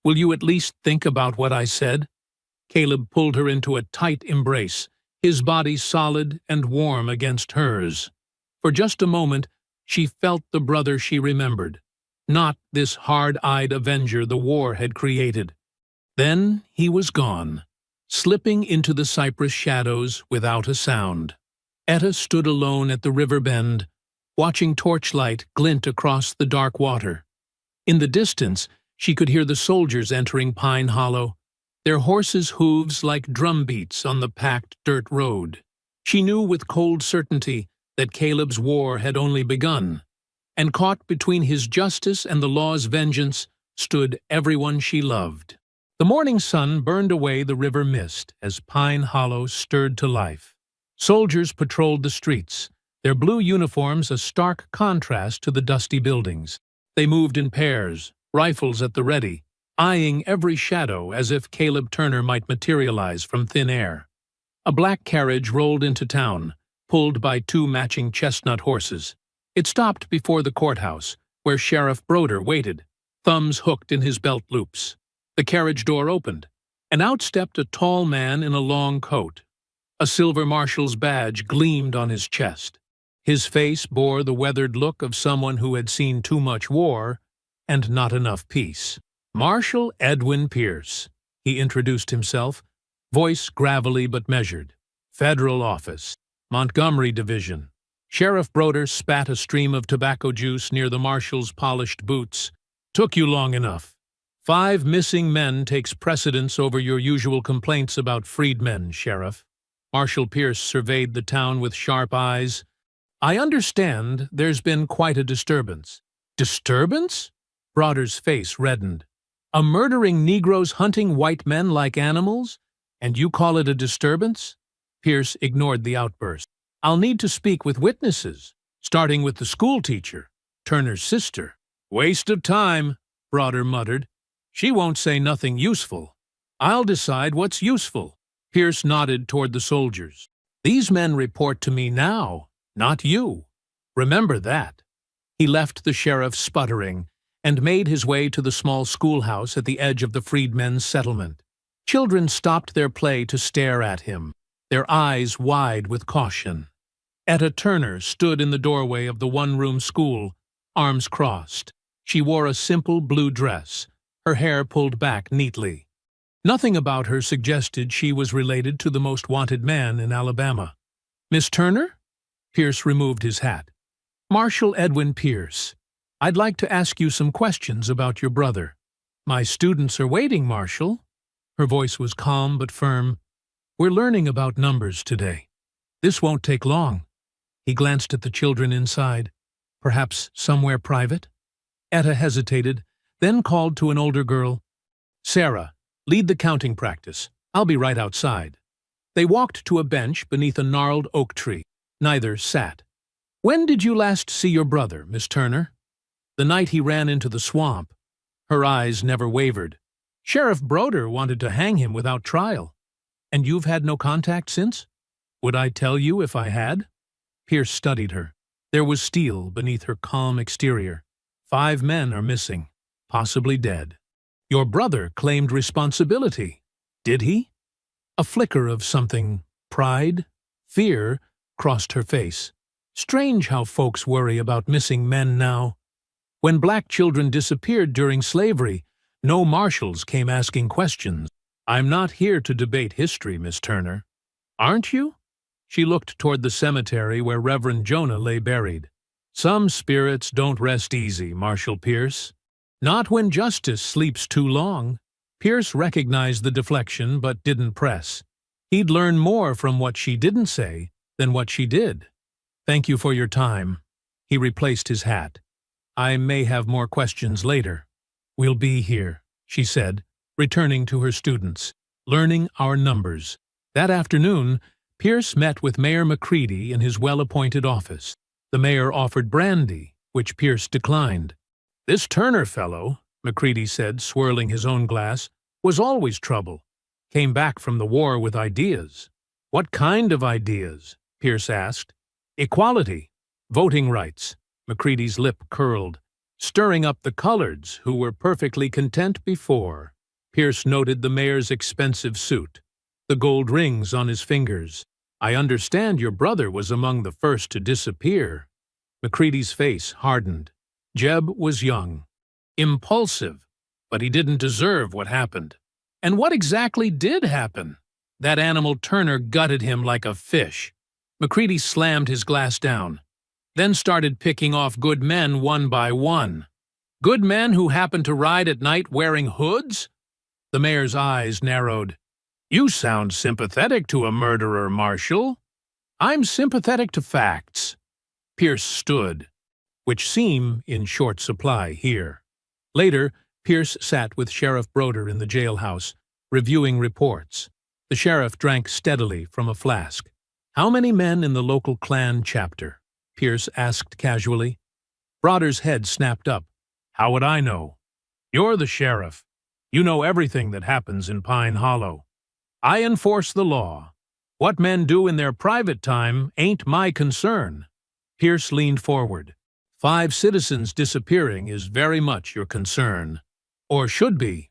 "Will you at least think about what I said?" Caleb pulled her into a tight embrace, his body solid and warm against hers. For just a moment, she felt the brother she remembered, not this hard-eyed avenger the war had created. Then he was gone, slipping into the cypress shadows without a sound. Etta stood alone at the river bend, watching torchlight glint across the dark water. In the distance, she could hear the soldiers entering Pine Hollow, their horses' hooves like drumbeats on the packed dirt road. She knew with cold certainty that Caleb's war had only begun, and caught between his justice and the law's vengeance stood everyone she loved. The morning sun burned away the river mist as Pine Hollow stirred to life. Soldiers patrolled the streets, their blue uniforms a stark contrast to the dusty buildings. They moved in pairs, rifles at the ready, eyeing every shadow as if Caleb Turner might materialize from thin air. A black carriage rolled into town, pulled by two matching chestnut horses. It stopped before the courthouse, where Sheriff Broder waited, thumbs hooked in his belt loops. The carriage door opened, and out stepped a tall man in a long coat. A silver marshal's badge gleamed on his chest. His face bore the weathered look of someone who had seen too much war and not enough peace. Marshal Edwin Pierce, he introduced himself, voice gravelly but measured. Federal Office, Montgomery Division. Sheriff Broder spat a stream of tobacco juice near the marshal's polished boots. Took you long enough. 5 missing men takes precedence over your usual complaints about freedmen, Sheriff. Marshal Pierce surveyed the town with sharp eyes. I understand there's been quite a disturbance. Disturbance? Broder's face reddened. A murdering Negroes hunting white men like animals? And you call it a disturbance? Pierce ignored the outburst. I'll need to speak with witnesses, starting with the schoolteacher, Turner's sister. Waste of time, Broder muttered. She won't say nothing useful. I'll decide what's useful. Pierce nodded toward the soldiers. These men report to me now, not you. Remember that. He left the sheriff sputtering and made his way to the small schoolhouse at the edge of the freedmen's settlement. Children stopped their play to stare at him, their eyes wide with caution. Etta Turner stood in the doorway of the one-room school, arms crossed. She wore a simple blue dress, her hair pulled back neatly. Nothing about her suggested she was related to the most wanted man in Alabama. Miss Turner? Pierce removed his hat. Marshal Edwin Pierce. I'd like to ask you some questions about your brother. My students are waiting, Marshal. Her voice was calm but firm. We're learning about numbers today. This won't take long. He glanced at the children inside. Perhaps somewhere private? Etta hesitated, then called to an older girl. Sarah, lead the counting practice. I'll be right outside. They walked to a bench beneath a gnarled oak tree. Neither sat. When did you last see your brother, Miss Turner? The night he ran into the swamp. Her eyes never wavered. Sheriff Broder wanted to hang him without trial. And you've had no contact since? Would I tell you if I had? Pierce studied her. There was steel beneath her calm exterior. 5 men are missing, possibly dead. Your brother claimed responsibility. Did he? A flicker of something, pride, fear, crossed her face. Strange how folks worry about missing men now. When black children disappeared during slavery, no marshals came asking questions. I'm not here to debate history, Miss Turner. Aren't you? She looked toward the cemetery where Reverend Jonah lay buried. Some spirits don't rest easy, Marshal Pierce. Not when justice sleeps too long. Pierce recognized the deflection but didn't press. He'd learn more from what she didn't say than what she did. Thank you for your time. He replaced his hat. I may have more questions later. We'll be here, she said, returning to her students, learning our numbers. That afternoon, Pierce met with Mayor McCready in his well-appointed office. The mayor offered brandy, which Pierce declined. This Turner fellow, McCready said, swirling his own glass, was always trouble. Came back from the war with ideas. What kind of ideas? Pierce asked. Equality, voting rights. McCready's lip curled, stirring up the coloreds who were perfectly content before. Pierce noted the mayor's expensive suit, the gold rings on his fingers. I understand your brother was among the first to disappear. McCready's face hardened. Jeb was young, impulsive, but he didn't deserve what happened. And what exactly did happen? That animal Turner gutted him like a fish. McCready slammed his glass down, then started picking off good men one by one. Good men who happened to ride at night wearing hoods? The mayor's eyes narrowed. You sound sympathetic to a murderer, Marshal. I'm sympathetic to facts. Pierce stood, which seem in short supply here. Later, Pierce sat with Sheriff Broder in the jailhouse, reviewing reports. The sheriff drank steadily from a flask. How many men in the local Klan chapter? Pierce asked casually. Broder's head snapped up. How would I know? You're the sheriff. You know everything that happens in Pine Hollow. I enforce the law. What men do in their private time ain't my concern. Pierce leaned forward. 5 citizens disappearing is very much your concern. Or should be.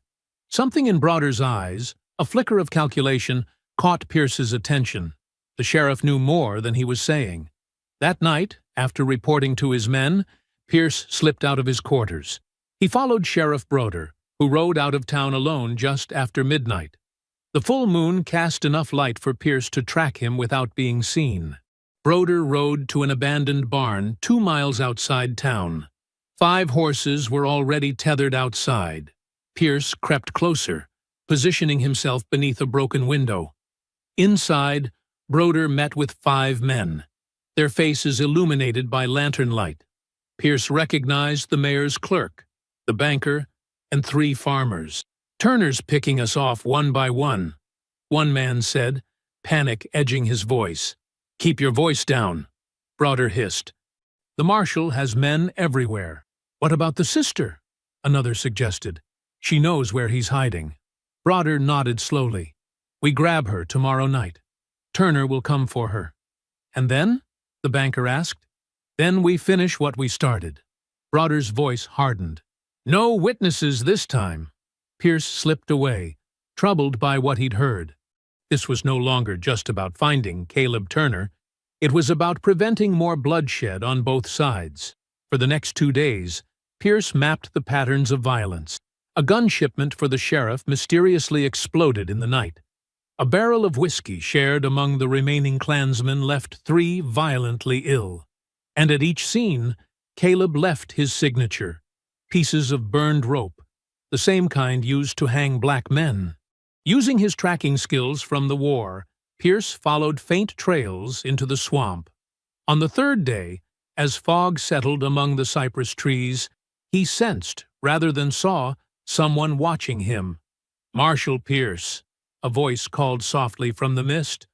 Something in Broder's eyes, a flicker of calculation, caught Pierce's attention. The sheriff knew more than he was saying. That night, after reporting to his men, Pierce slipped out of his quarters. He followed Sheriff Broder, who rode out of town alone just after midnight. The full moon cast enough light for Pierce to track him without being seen. Broder rode to an abandoned barn 2 miles outside town. 5 horses were already tethered outside. Pierce crept closer, positioning himself beneath a broken window. Inside, Broder met with 5 men, their faces illuminated by lantern light. Pierce recognized the mayor's clerk, the banker, and 3 farmers. "Turner's picking us off one by one," one man said, panic edging his voice. "Keep your voice down," Broder hissed. "The marshal has men everywhere." "What about the sister?" another suggested. "She knows where he's hiding." Broder nodded slowly. "We grab her tomorrow night. Turner will come for her." "And then?" the banker asked. "Then we finish what we started." Broder's voice hardened. "No witnesses this time." Pierce slipped away, troubled by what he'd heard. This was no longer just about finding Caleb Turner. It was about preventing more bloodshed on both sides. For the next 2 days, Pierce mapped the patterns of violence. A gun shipment for the sheriff mysteriously exploded in the night. A barrel of whiskey shared among the remaining Klansmen left 3 violently ill. And at each scene, Caleb left his signature, pieces of burned rope, the same kind used to hang black men. Using his tracking skills from the war, Pierce followed faint trails into the swamp. On the 3rd day, as fog settled among the cypress trees, he sensed, rather than saw, someone watching him. "Marshal Pierce," a voice called softly from the mist.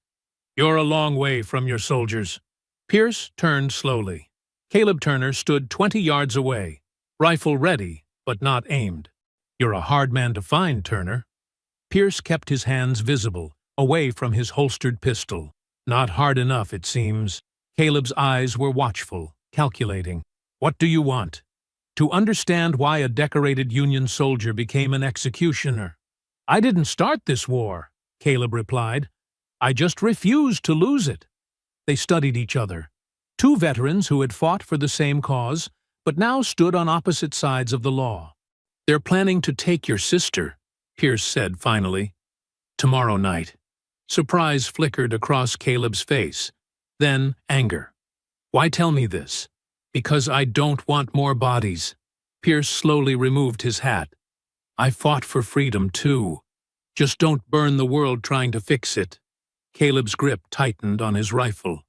"You're a long way from your soldiers." Pierce turned slowly. Caleb Turner stood 20 yards away, rifle ready, but not aimed. "You're a hard man to find, Turner." Pierce kept his hands visible, away from his holstered pistol. "Not hard enough, it seems." Caleb's eyes were watchful, calculating. "What do you want?" "To understand why a decorated Union soldier became an executioner." "I didn't start this war," Caleb replied. "I just refused to lose it." They studied each other. 2 veterans who had fought for the same cause, but now stood on opposite sides of the law. "They're planning to take your sister," Pierce said finally. "Tomorrow night." Surprise flickered across Caleb's face, then anger. "Why tell me this?" "Because I don't want more bodies." Pierce slowly removed his hat. "I fought for freedom, too. Just don't burn the world trying to fix it." Caleb's grip tightened on his rifle.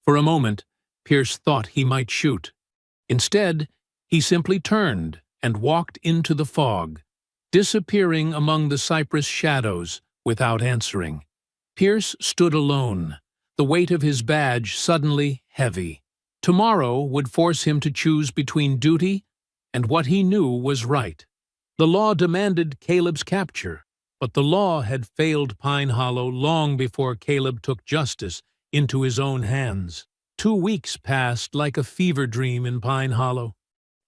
For a moment, Pierce thought he might shoot. Instead, he simply turned and walked into the fog, disappearing among the cypress shadows without answering. Pierce stood alone, the weight of his badge suddenly heavy. Tomorrow would force him to choose between duty and what he knew was right. The law demanded Caleb's capture, but the law had failed Pine Hollow long before Caleb took justice into his own hands. 2 weeks passed like a fever dream in Pine Hollow.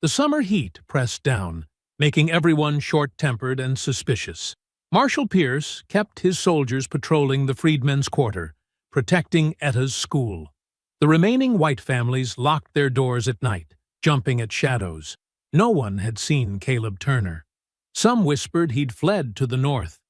The summer heat pressed down, making everyone short-tempered and suspicious. Marshal Pierce kept his soldiers patrolling the Freedmen's Quarter, protecting Etta's school. The remaining white families locked their doors at night, jumping at shadows. No one had seen Caleb Turner. Some whispered he'd fled to the north.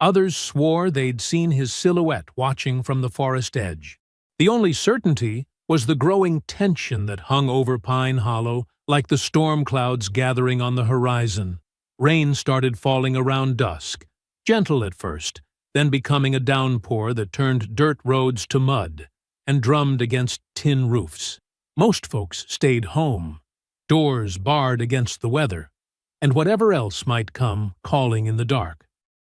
Others swore they'd seen his silhouette watching from the forest edge. The only certainty was the growing tension that hung over Pine Hollow like the storm clouds gathering on the horizon. Rain started falling around dusk, gentle at first, then becoming a downpour that turned dirt roads to mud and drummed against tin roofs. Most folks stayed home, doors barred against the weather, and whatever else might come calling in the dark.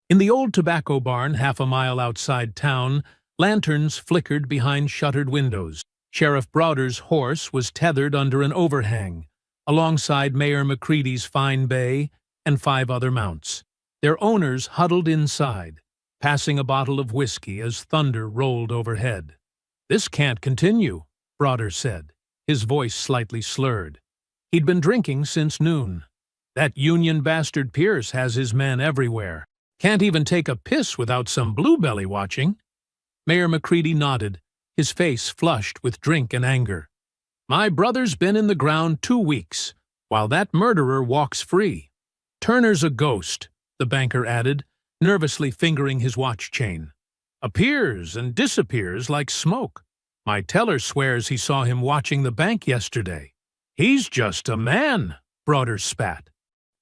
In the old tobacco barn 1/2 mile outside town, lanterns flickered behind shuttered windows. Sheriff Broder's horse was tethered under an overhang, alongside Mayor McCready's fine bay and 5 other mounts. Their owners huddled inside, passing a bottle of whiskey as thunder rolled overhead. "This can't continue," Broder said, his voice slightly slurred. He'd been drinking since noon. "That Union bastard Pierce has his men everywhere. Can't even take a piss without some bluebelly watching." Mayor McCready nodded, his face flushed with drink and anger. "My brother's been in the ground 2 weeks, while that murderer walks free. Turner's a ghost," the banker added, nervously fingering his watch chain. "Appears and disappears like smoke. My teller swears he saw him watching the bank yesterday." "He's just a man," Broder spat.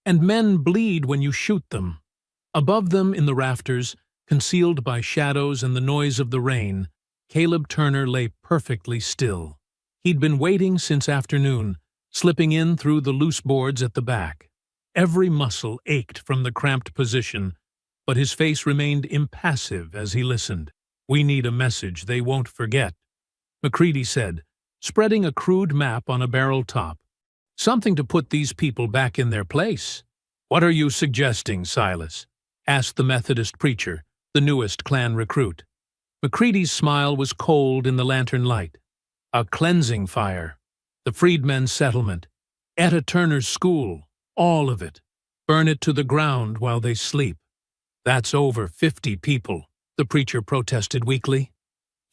"And men bleed when you shoot them." Above them in the rafters, concealed by shadows and the noise of the rain, Caleb Turner lay perfectly still. He'd been waiting since afternoon, slipping in through the loose boards at the back. Every muscle ached from the cramped position, but his face remained impassive as he listened. "We need a message they won't forget," McCready said, spreading a crude map on a barrel top. "Something to put these people back in their place." "What are you suggesting, Silas?" asked the Methodist preacher, the newest Klan recruit. McCready's smile was cold in the lantern light. "A cleansing fire. The freedmen's settlement. Etta Turner's school. All of it. Burn it to the ground while they sleep." "That's over 50 people," the preacher protested weakly.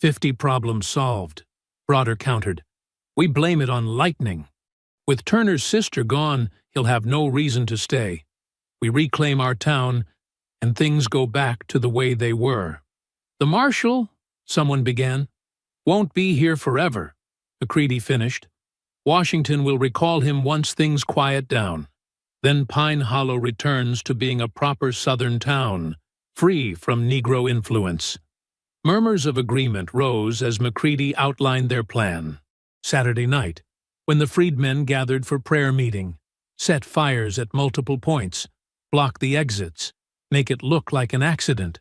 50 problems solved," Broder countered. "We blame it on lightning. With Turner's sister gone, he'll have no reason to stay. We reclaim our town, and things go back to the way they were." "The marshal," someone began. "Won't be here forever," McCready finished. "Washington will recall him once things quiet down. Then Pine Hollow returns to being a proper Southern town, free from Negro influence." Murmurs of agreement rose as McCready outlined their plan. Saturday night, when the freedmen gathered for prayer meeting, set fires at multiple points, block the exits, make it look like an accident.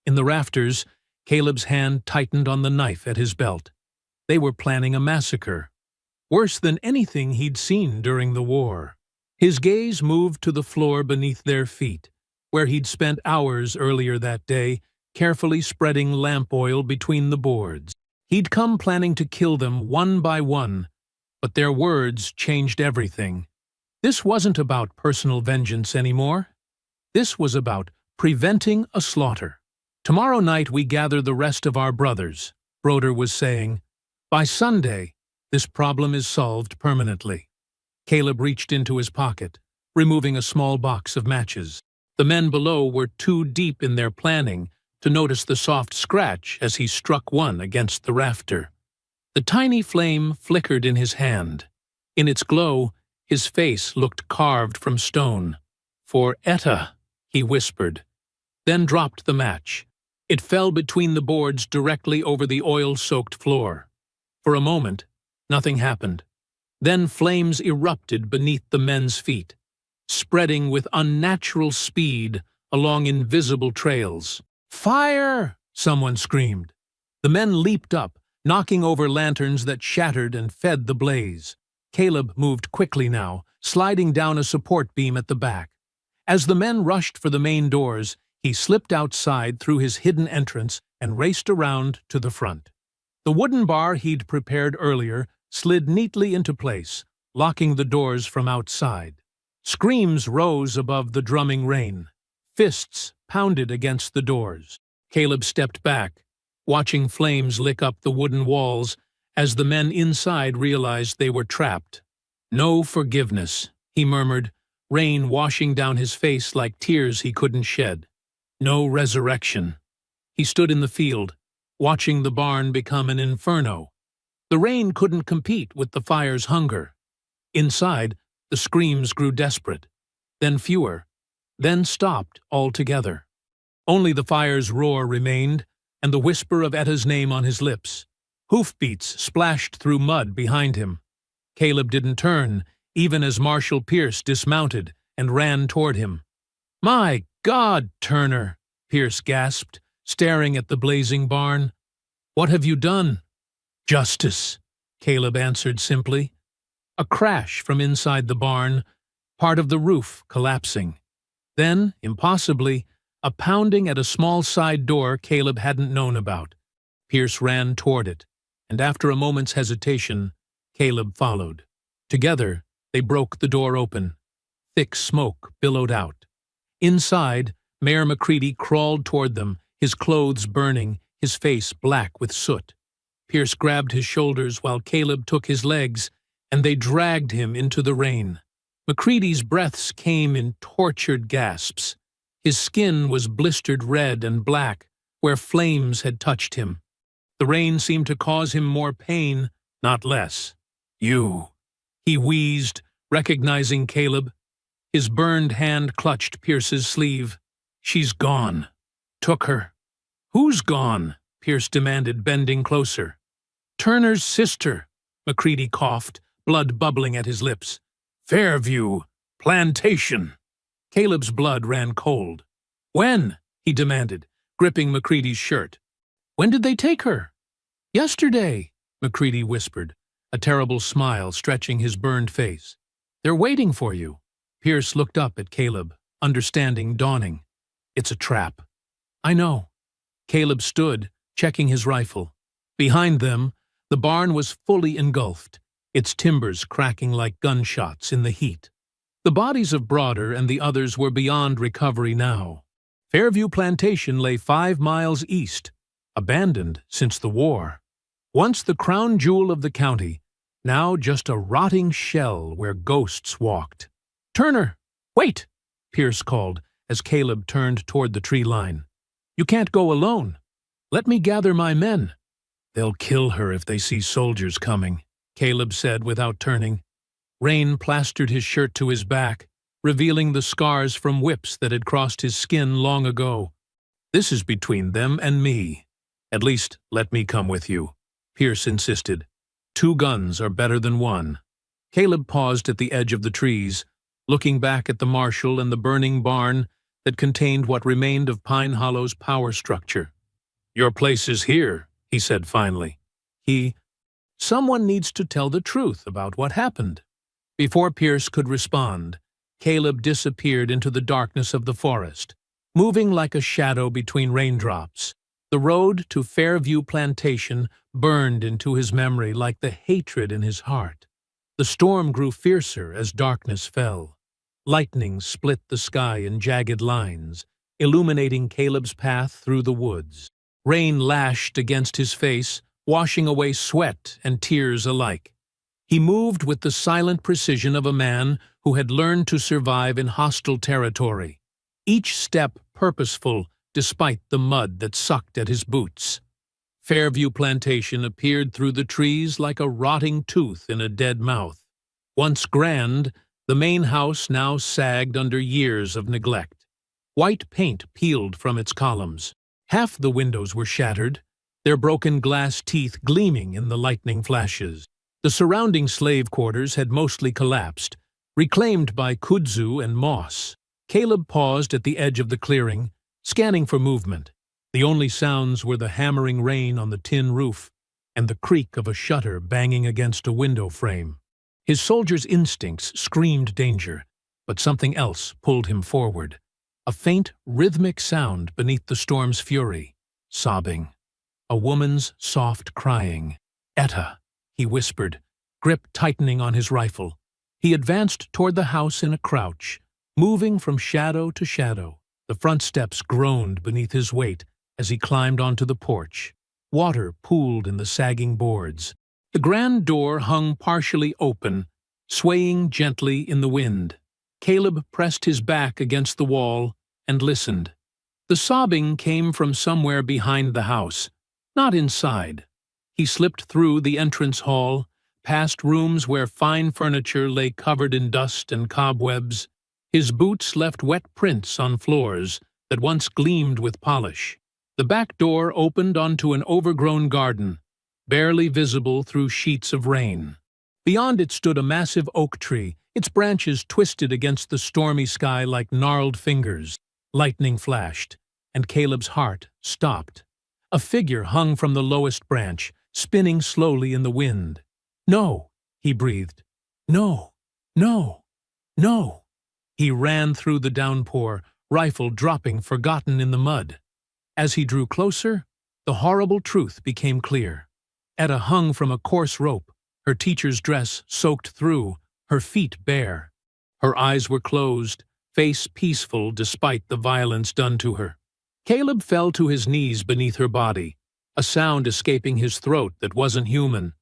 In the rafters, Caleb's hand tightened on the knife at his belt. They were planning a massacre, worse than anything he'd seen during the war. His gaze moved to the floor beneath their feet, where he'd spent hours earlier that day, carefully spreading lamp oil between the boards. He'd come planning to kill them one by one, but their words changed everything. This wasn't about personal vengeance anymore. This was about preventing a slaughter. "Tomorrow night we gather the rest of our brothers," Broder was saying. "By Sunday, this problem is solved permanently." Caleb reached into his pocket, removing a small box of matches. The men below were too deep in their planning to notice the soft scratch as he struck one against the rafter. The tiny flame flickered in his hand. In its glow, his face looked carved from stone. "For Etta," he whispered, then dropped the match. It fell between the boards directly over the oil-soaked floor. For a moment, nothing happened. Then flames erupted beneath the men's feet, spreading with unnatural speed along invisible trails. "Fire!" someone screamed. The men leaped up, knocking over lanterns that shattered and fed the blaze. Caleb moved quickly now, sliding down a support beam at the back. As the men rushed for the main doors, he slipped outside through his hidden entrance and raced around to the front. The wooden bar he'd prepared earlier slid neatly into place, locking the doors from outside. Screams rose above the drumming rain. Fists pounded against the doors. Caleb stepped back, watching flames lick up the wooden walls as the men inside realized they were trapped. "No forgiveness," he murmured, rain washing down his face like tears he couldn't shed. "No resurrection." He stood in the field, watching the barn become an inferno. The rain couldn't compete with the fire's hunger. Inside, the screams grew desperate, then fewer, then stopped altogether. Only the fire's roar remained, and the whisper of Etta's name on his lips. Hoofbeats splashed through mud behind him. Caleb didn't turn, even as Marshal Pierce dismounted and ran toward him. "My God, Turner!" Pierce gasped, staring at the blazing barn. "What have you done?" "Justice," Caleb answered simply. A crash from inside the barn, part of the roof collapsing. Then, impossibly, a pounding at a small side door Caleb hadn't known about. Pierce ran toward it, and after a moment's hesitation, Caleb followed. Together, they broke the door open. Thick smoke billowed out. Inside, Mayor McCready crawled toward them, his clothes burning, his face black with soot. Pierce grabbed his shoulders while Caleb took his legs, and they dragged him into the rain. McCready's breaths came in tortured gasps. His skin was blistered red and black, where flames had touched him. The rain seemed to cause him more pain, not less. "You," he wheezed, recognizing Caleb. His burned hand clutched Pierce's sleeve. "She's gone. Took her." "Who's gone?" Pierce demanded, bending closer. "Turner's sister," McCready coughed, blood bubbling at his lips. "Fairview Plantation." Caleb's blood ran cold. "When?" he demanded, gripping McCready's shirt. "When did they take her?" "Yesterday," McCready whispered, a terrible smile stretching his burned face. "They're waiting for you." Pierce looked up at Caleb, understanding dawning. "It's a trap." "I know." Caleb stood, checking his rifle. Behind them, the barn was fully engulfed, its timbers cracking like gunshots in the heat. The bodies of Broader and the others were beyond recovery now. Fairview Plantation lay 5 miles east, abandoned since the war. Once the crown jewel of the county, now just a rotting shell where ghosts walked. "Turner, wait!" Pierce called as Caleb turned toward the tree line. "You can't go alone. Let me gather my men." "They'll kill her if they see soldiers coming," Caleb said without turning. Rain plastered his shirt to his back, revealing the scars from whips that had crossed his skin long ago. "This is between them and me. At least, let me come with you," Pierce insisted. "2 guns are better than 1. Caleb paused at the edge of the trees, looking back at the marshal and the burning barn that contained what remained of Pine Hollow's power structure. "Your place is here," he said finally. Someone needs to tell the truth about what happened." Before Pierce could respond, Caleb disappeared into the darkness of the forest, moving like a shadow between raindrops. The road to Fairview Plantation burned into his memory like the hatred in his heart. The storm grew fiercer as darkness fell. Lightning split the sky in jagged lines, illuminating Caleb's path through the woods. Rain lashed against his face, washing away sweat and tears alike. He moved with the silent precision of a man who had learned to survive in hostile territory, each step purposeful despite the mud that sucked at his boots. Fairview Plantation appeared through the trees like a rotting tooth in a dead mouth. Once grand, the main house now sagged under years of neglect. White paint peeled from its columns. Half the windows were shattered, their broken glass teeth gleaming in the lightning flashes. The surrounding slave quarters had mostly collapsed, reclaimed by kudzu and moss. Caleb paused at the edge of the clearing, scanning for movement. The only sounds were the hammering rain on the tin roof and the creak of a shutter banging against a window frame. His soldier's instincts screamed danger, but something else pulled him forward. A faint, rhythmic sound beneath the storm's fury. Sobbing. A woman's soft crying. "Etta," he whispered, grip tightening on his rifle. He advanced toward the house in a crouch, moving from shadow to shadow. The front steps groaned beneath his weight as he climbed onto the porch. Water pooled in the sagging boards. The grand door hung partially open, swaying gently in the wind. Caleb pressed his back against the wall and listened. The sobbing came from somewhere behind the house, not inside. He slipped through the entrance hall, past rooms where fine furniture lay covered in dust and cobwebs. His boots left wet prints on floors that once gleamed with polish. The back door opened onto an overgrown garden, barely visible through sheets of rain. Beyond it stood a massive oak tree, its branches twisted against the stormy sky like gnarled fingers. Lightning flashed, and Caleb's heart stopped. A figure hung from the lowest branch, spinning slowly in the wind. "No," he breathed. "No, no, no." He ran through the downpour, rifle dropping forgotten in the mud. As he drew closer, the horrible truth became clear. Etta hung from a coarse rope, her teacher's dress soaked through, her feet bare. Her eyes were closed, face peaceful despite the violence done to her. Caleb fell to his knees beneath her body, a sound escaping his throat that wasn't human,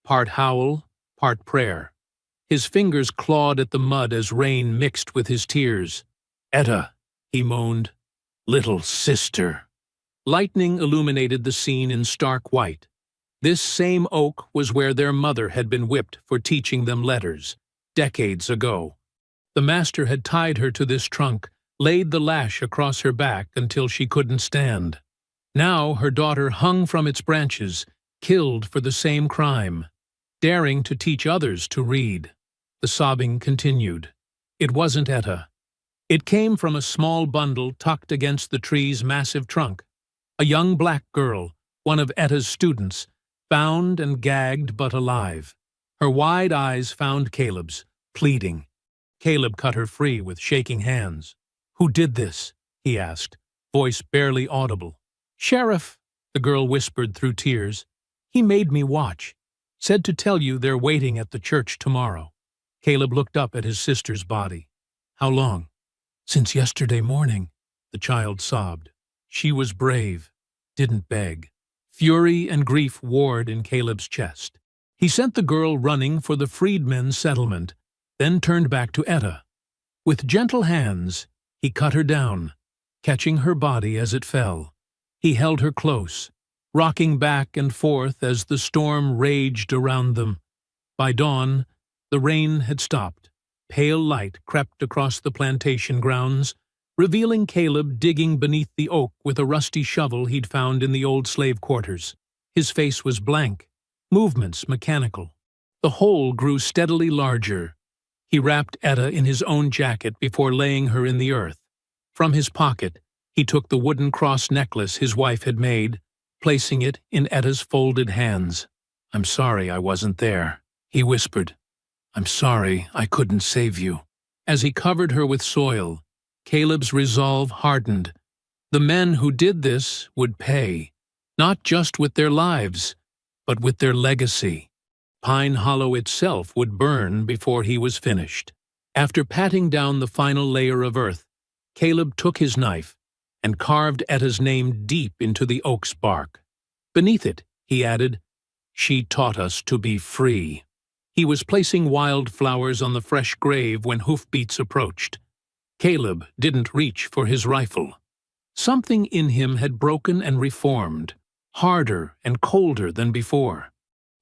part howl, part prayer. His fingers clawed at the mud as rain mixed with his tears. "Etta," he moaned, "little sister." Lightning illuminated the scene in stark white. This same oak was where their mother had been whipped for teaching them letters, decades ago. The master had tied her to this trunk, laid the lash across her back until she couldn't stand. Now her daughter hung from its branches, killed for the same crime, daring to teach others to read. The sobbing continued. It wasn't Etta. It came from a small bundle tucked against the tree's massive trunk. A young black girl, one of Etta's students, bound and gagged but alive. Her wide eyes found Caleb's, pleading. Caleb cut her free with shaking hands. "Who did this?" he asked, voice barely audible. "Sheriff," the girl whispered through tears. "He made me watch. Said to tell you they're waiting at the church tomorrow." Caleb looked up at his sister's body. "How long?" "Since yesterday morning," the child sobbed. She was brave, didn't beg. Fury and grief warred in Caleb's chest. He sent the girl running for the freedmen's settlement, then turned back to Etta. With gentle hands, he cut her down, catching her body as it fell. He held her close, rocking back and forth as the storm raged around them. By dawn, the rain had stopped. Pale light crept across the plantation grounds, revealing Caleb digging beneath the oak with a rusty shovel he'd found in the old slave quarters. His face was blank, movements mechanical. The hole grew steadily larger. He wrapped Etta in his own jacket before laying her in the earth. From his pocket, he took the wooden cross necklace his wife had made, placing it in Etta's folded hands. "I'm sorry I wasn't there," he whispered. "I'm sorry I couldn't save you." As he covered her with soil, Caleb's resolve hardened. The men who did this would pay, not just with their lives, but with their legacy. Pine Hollow itself would burn before he was finished. After patting down the final layer of earth, Caleb took his knife and carved Etta's name deep into the oak's bark. Beneath it, he added, "She taught us to be free." He was placing wildflowers on the fresh grave when hoofbeats approached. Caleb didn't reach for his rifle. Something in him had broken and reformed, harder and colder than before.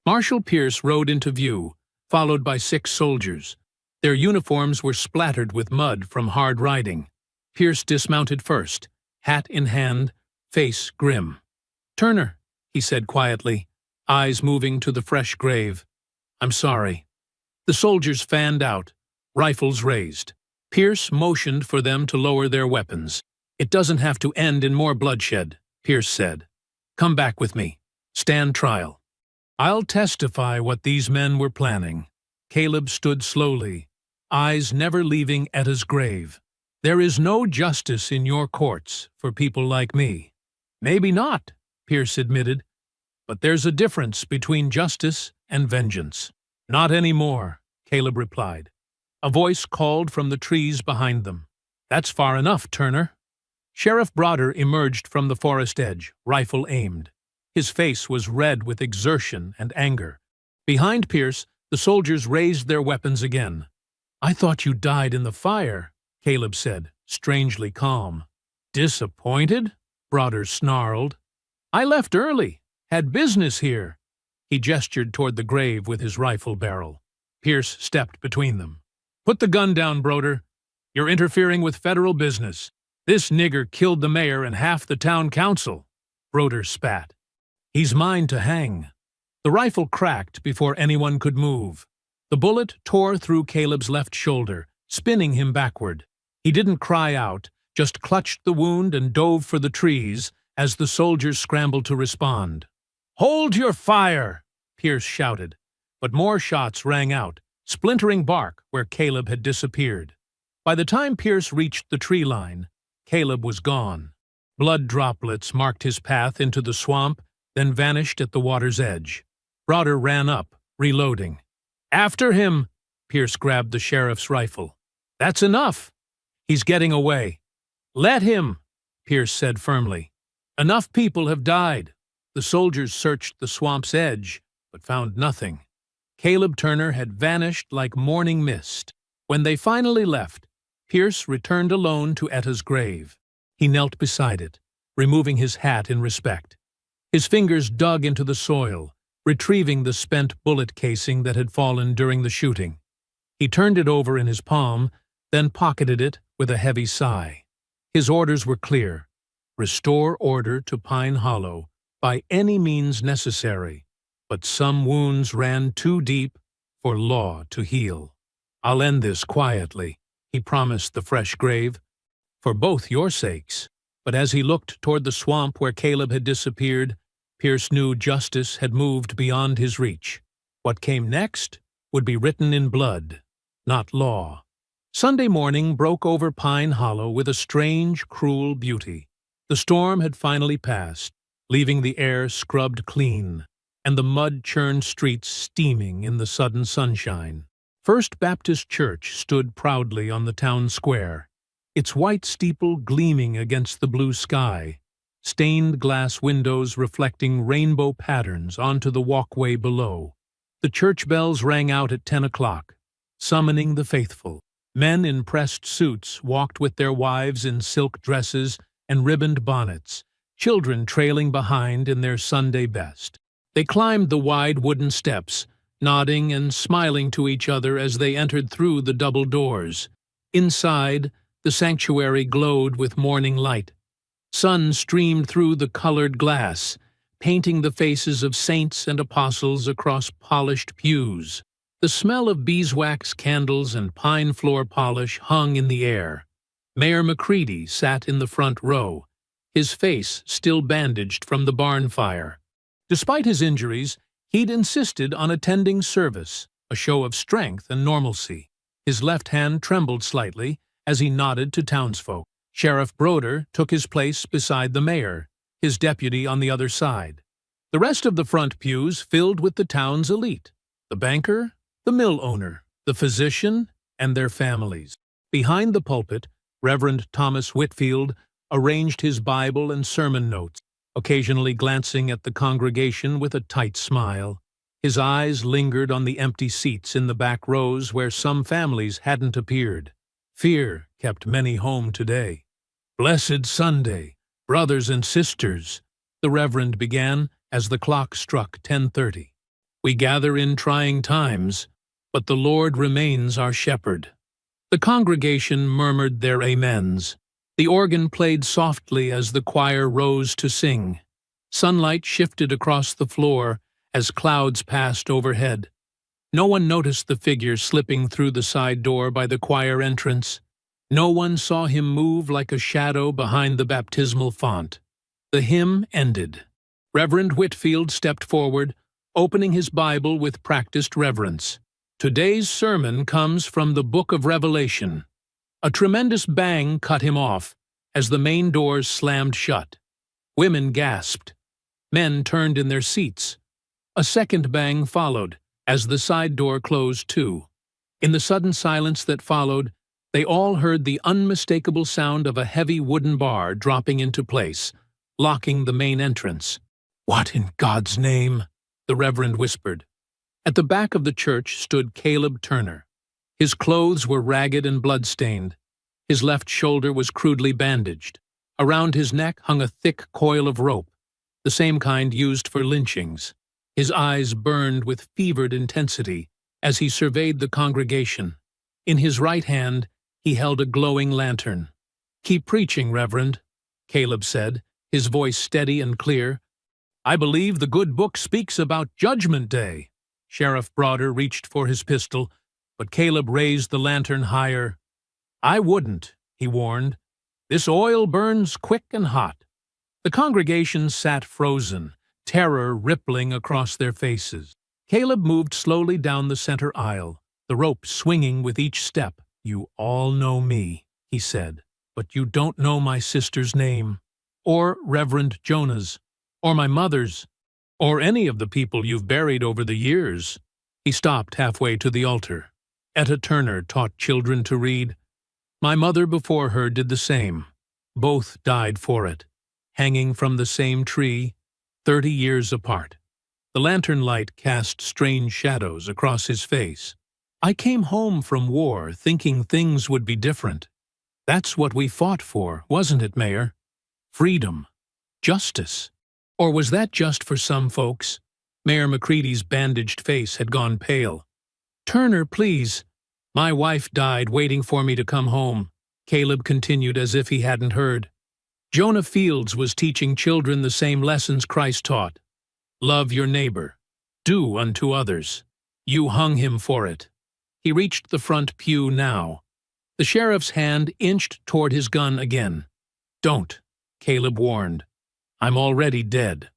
Marshal Pierce rode into view, followed by 6 soldiers. Their uniforms were splattered with mud from hard riding. Pierce dismounted first, hat in hand, face grim. "Turner," he said quietly, eyes moving to the fresh grave. "I'm sorry." The soldiers fanned out, rifles raised. Pierce motioned for them to lower their weapons. "It doesn't have to end in more bloodshed," Pierce said. "Come back with me. Stand trial." "I'll testify what these men were planning." Caleb stood slowly, eyes never leaving Etta's grave. "There is no justice in your courts for people like me." "Maybe not," Pierce admitted, "but there's a difference between justice and vengeance." "Not anymore," Caleb replied. A voice called from the trees behind them. "That's far enough, Turner." Sheriff Broder emerged from the forest edge, rifle aimed. His face was red with exertion and anger. Behind Pierce, the soldiers raised their weapons again. "I thought you died in the fire," Caleb said, strangely calm. "Disappointed?" Broder snarled. "I left early, had business here." He gestured toward the grave with his rifle barrel. Pierce stepped between them. "Put the gun down, Broder. You're interfering with federal business. This nigger killed the mayor and half the town council." Broder spat. "He's mine to hang." The rifle cracked before anyone could move. The bullet tore through Caleb's left shoulder, spinning him backward. He didn't cry out, just clutched the wound and dove for the trees as the soldiers scrambled to respond. "Hold your fire!" Pierce shouted, but more shots rang out, splintering bark where Caleb had disappeared. By the time Pierce reached the tree line, Caleb was gone. Blood droplets marked his path into the swamp, then vanished at the water's edge. Broder ran up, reloading. "After him!" Pierce grabbed the sheriff's rifle. "That's enough! He's getting away." "Let him!" Pierce said firmly. "Enough people have died." The soldiers searched the swamp's edge, but found nothing. Caleb Turner had vanished like morning mist. When they finally left, Pierce returned alone to Etta's grave. He knelt beside it, removing his hat in respect. His fingers dug into the soil, retrieving the spent bullet casing that had fallen during the shooting. He turned it over in his palm, then pocketed it with a heavy sigh. His orders were clear: restore order to Pine Hollow by any means necessary, but some wounds ran too deep for law to heal. "I'll end this quietly," he promised the fresh grave, "for both your sakes." But as he looked toward the swamp where Caleb had disappeared, Pierce knew justice had moved beyond his reach. What came next would be written in blood, not law. Sunday morning broke over Pine Hollow with a strange, cruel beauty. The storm had finally passed, leaving the air scrubbed clean, and the mud-churned streets steaming in the sudden sunshine. First Baptist Church stood proudly on the town square, its white steeple gleaming against the blue sky, stained glass windows reflecting rainbow patterns onto the walkway below. The church bells rang out at 10 o'clock, summoning the faithful. Men in pressed suits walked with their wives in silk dresses and ribboned bonnets, children trailing behind in their Sunday best. They climbed the wide wooden steps, nodding and smiling to each other as they entered through the double doors. Inside, the sanctuary glowed with morning light. Sun streamed through the colored glass, painting the faces of saints and apostles across polished pews. The smell of beeswax candles and pine floor polish hung in the air. Mayor McCready sat in the front row, his face still bandaged from the barn fire. Despite his injuries, he'd insisted on attending service, a show of strength and normalcy. His left hand trembled slightly as he nodded to townsfolk. Sheriff Broder took his place beside the mayor, his deputy on the other side. The rest of the front pews filled with the town's elite: the banker, the mill owner, the physician, and their families. Behind the pulpit, Reverend Thomas Whitfield arranged his Bible and sermon notes, occasionally glancing at the congregation with a tight smile. His eyes lingered on the empty seats in the back rows where some families hadn't appeared. Fear kept many home today. "Blessed Sunday, brothers and sisters," the Reverend began as the clock struck 10:30. "We gather in trying times, but the Lord remains our shepherd." The congregation murmured their amens. The organ played softly as the choir rose to sing. Sunlight shifted across the floor as clouds passed overhead. No one noticed the figure slipping through the side door by the choir entrance. No one saw him move like a shadow behind the baptismal font. The hymn ended. Reverend Whitfield stepped forward, opening his Bible with practiced reverence. Today's sermon comes from the Book of Revelation. A tremendous bang cut him off as the main doors slammed shut. Women gasped. Men turned in their seats. A second bang followed as the side door closed too. In the sudden silence that followed, they all heard the unmistakable sound of a heavy wooden bar dropping into place, locking the main entrance. "What in God's name?" the Reverend whispered. At the back of the church stood Caleb Turner. His clothes were ragged and blood-stained. His left shoulder was crudely bandaged. Around his neck hung a thick coil of rope, the same kind used for lynchings. His eyes burned with fevered intensity as he surveyed the congregation. In his right hand, he held a glowing lantern. "Keep preaching, Reverend," Caleb said, his voice steady and clear. "I believe the good book speaks about Judgment Day." Sheriff Broder reached for his pistol, but Caleb raised the lantern higher. "I wouldn't," he warned. "This oil burns quick and hot." The congregation sat frozen, terror rippling across their faces. Caleb moved slowly down the center aisle, the rope swinging with each step. "You all know me," he said. But you don't know my sister's name, or Reverend Jonah's, or my mother's, or any of the people you've buried over the years." He stopped halfway to the altar. Etta Turner taught children to read. My mother before her did the same. Both died for it, hanging from the same tree, 30 years apart. The lantern light cast strange shadows across his face. "I came home from war thinking things would be different. That's what we fought for, wasn't it, Mayor? Freedom. Justice. Or was that just for some folks?" Mayor McCready's bandaged face had gone pale. "Turner, please. My wife died waiting for me to come home," Caleb continued as if he hadn't heard. "Jonah Fields was teaching children the same lessons Christ taught. Love your neighbor. Do unto others. You hung him for it." He reached the front pew now. The sheriff's hand inched toward his gun again. "Don't," Caleb warned. "I'm already dead.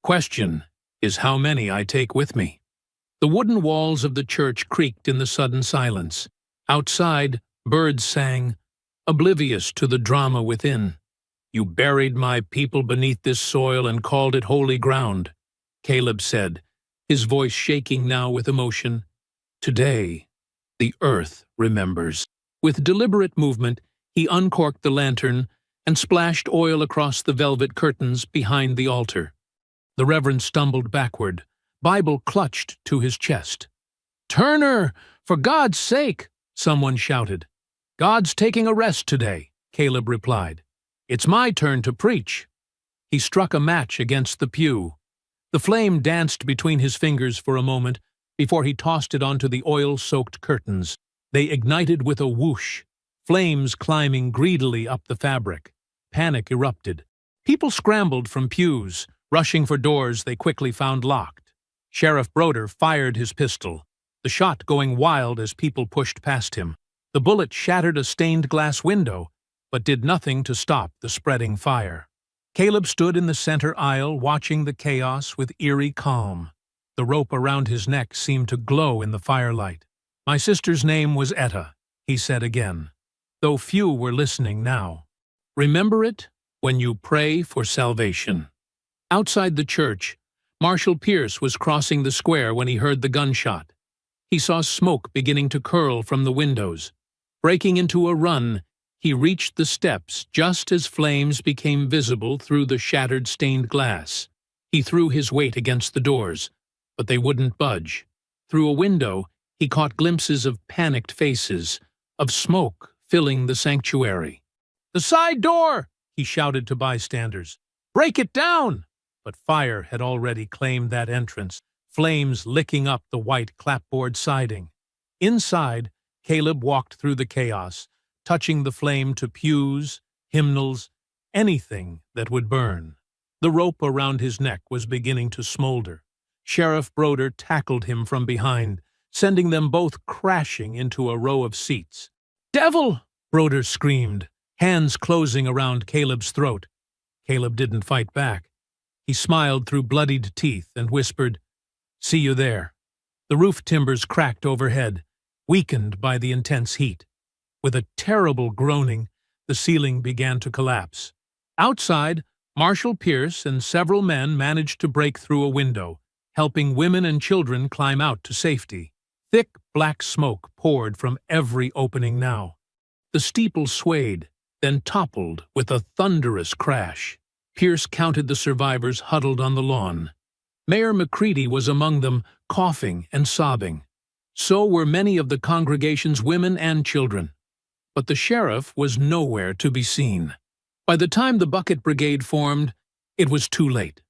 Question is how many I take with me." The wooden walls of the church creaked in the sudden silence. Outside, birds sang, oblivious to the drama within. "You buried my people beneath this soil and called it holy ground," Caleb said, his voice shaking now with emotion. "Today, the earth remembers." With deliberate movement, he uncorked the lantern and splashed oil across the velvet curtains behind the altar. The Reverend stumbled backward, Bible clutched to his chest. "Turner, for God's sake!" someone shouted. "God's taking a rest today," Caleb replied. "It's my turn to preach." He struck a match against the pew. The flame danced between his fingers for a moment before he tossed it onto the oil-soaked curtains. They ignited with a whoosh, flames climbing greedily up the fabric. Panic erupted. People scrambled from pews, rushing for doors they quickly found locked. Sheriff Broder fired his pistol, the shot going wild as people pushed past him. The bullet shattered a stained glass window, but did nothing to stop the spreading fire. Caleb stood in the center aisle watching the chaos with eerie calm. The rope around his neck seemed to glow in the firelight. "My sister's name was Etta," he said again, though few were listening now. "Remember it when you pray for salvation." Outside the church, Marshal Pierce was crossing the square when he heard the gunshot. He saw smoke beginning to curl from the windows. Breaking into a run, he reached the steps just as flames became visible through the shattered stained glass. He threw his weight against the doors, but they wouldn't budge. Through a window, he caught glimpses of panicked faces, of smoke filling the sanctuary. "The side door!" he shouted to bystanders. "Break it down!" But fire had already claimed that entrance, flames licking up the white clapboard siding. Inside, Caleb walked through the chaos, touching the flame to pews, hymnals, anything that would burn. The rope around his neck was beginning to smolder. Sheriff Broder tackled him from behind, sending them both crashing into a row of seats. "Devil!" Broder screamed, hands closing around Caleb's throat. Caleb didn't fight back. He smiled through bloodied teeth and whispered, "See you there." The roof timbers cracked overhead, weakened by the intense heat. With a terrible groaning, the ceiling began to collapse. Outside, Marshal Pierce and several men managed to break through a window, helping women and children climb out to safety. Thick black smoke poured from every opening now. The steeple swayed, then toppled with a thunderous crash. Pierce counted the survivors huddled on the lawn. Mayor McCready was among them, coughing and sobbing. So were many of the congregation's women and children. But the sheriff was nowhere to be seen. By the time the bucket brigade formed, it was too late.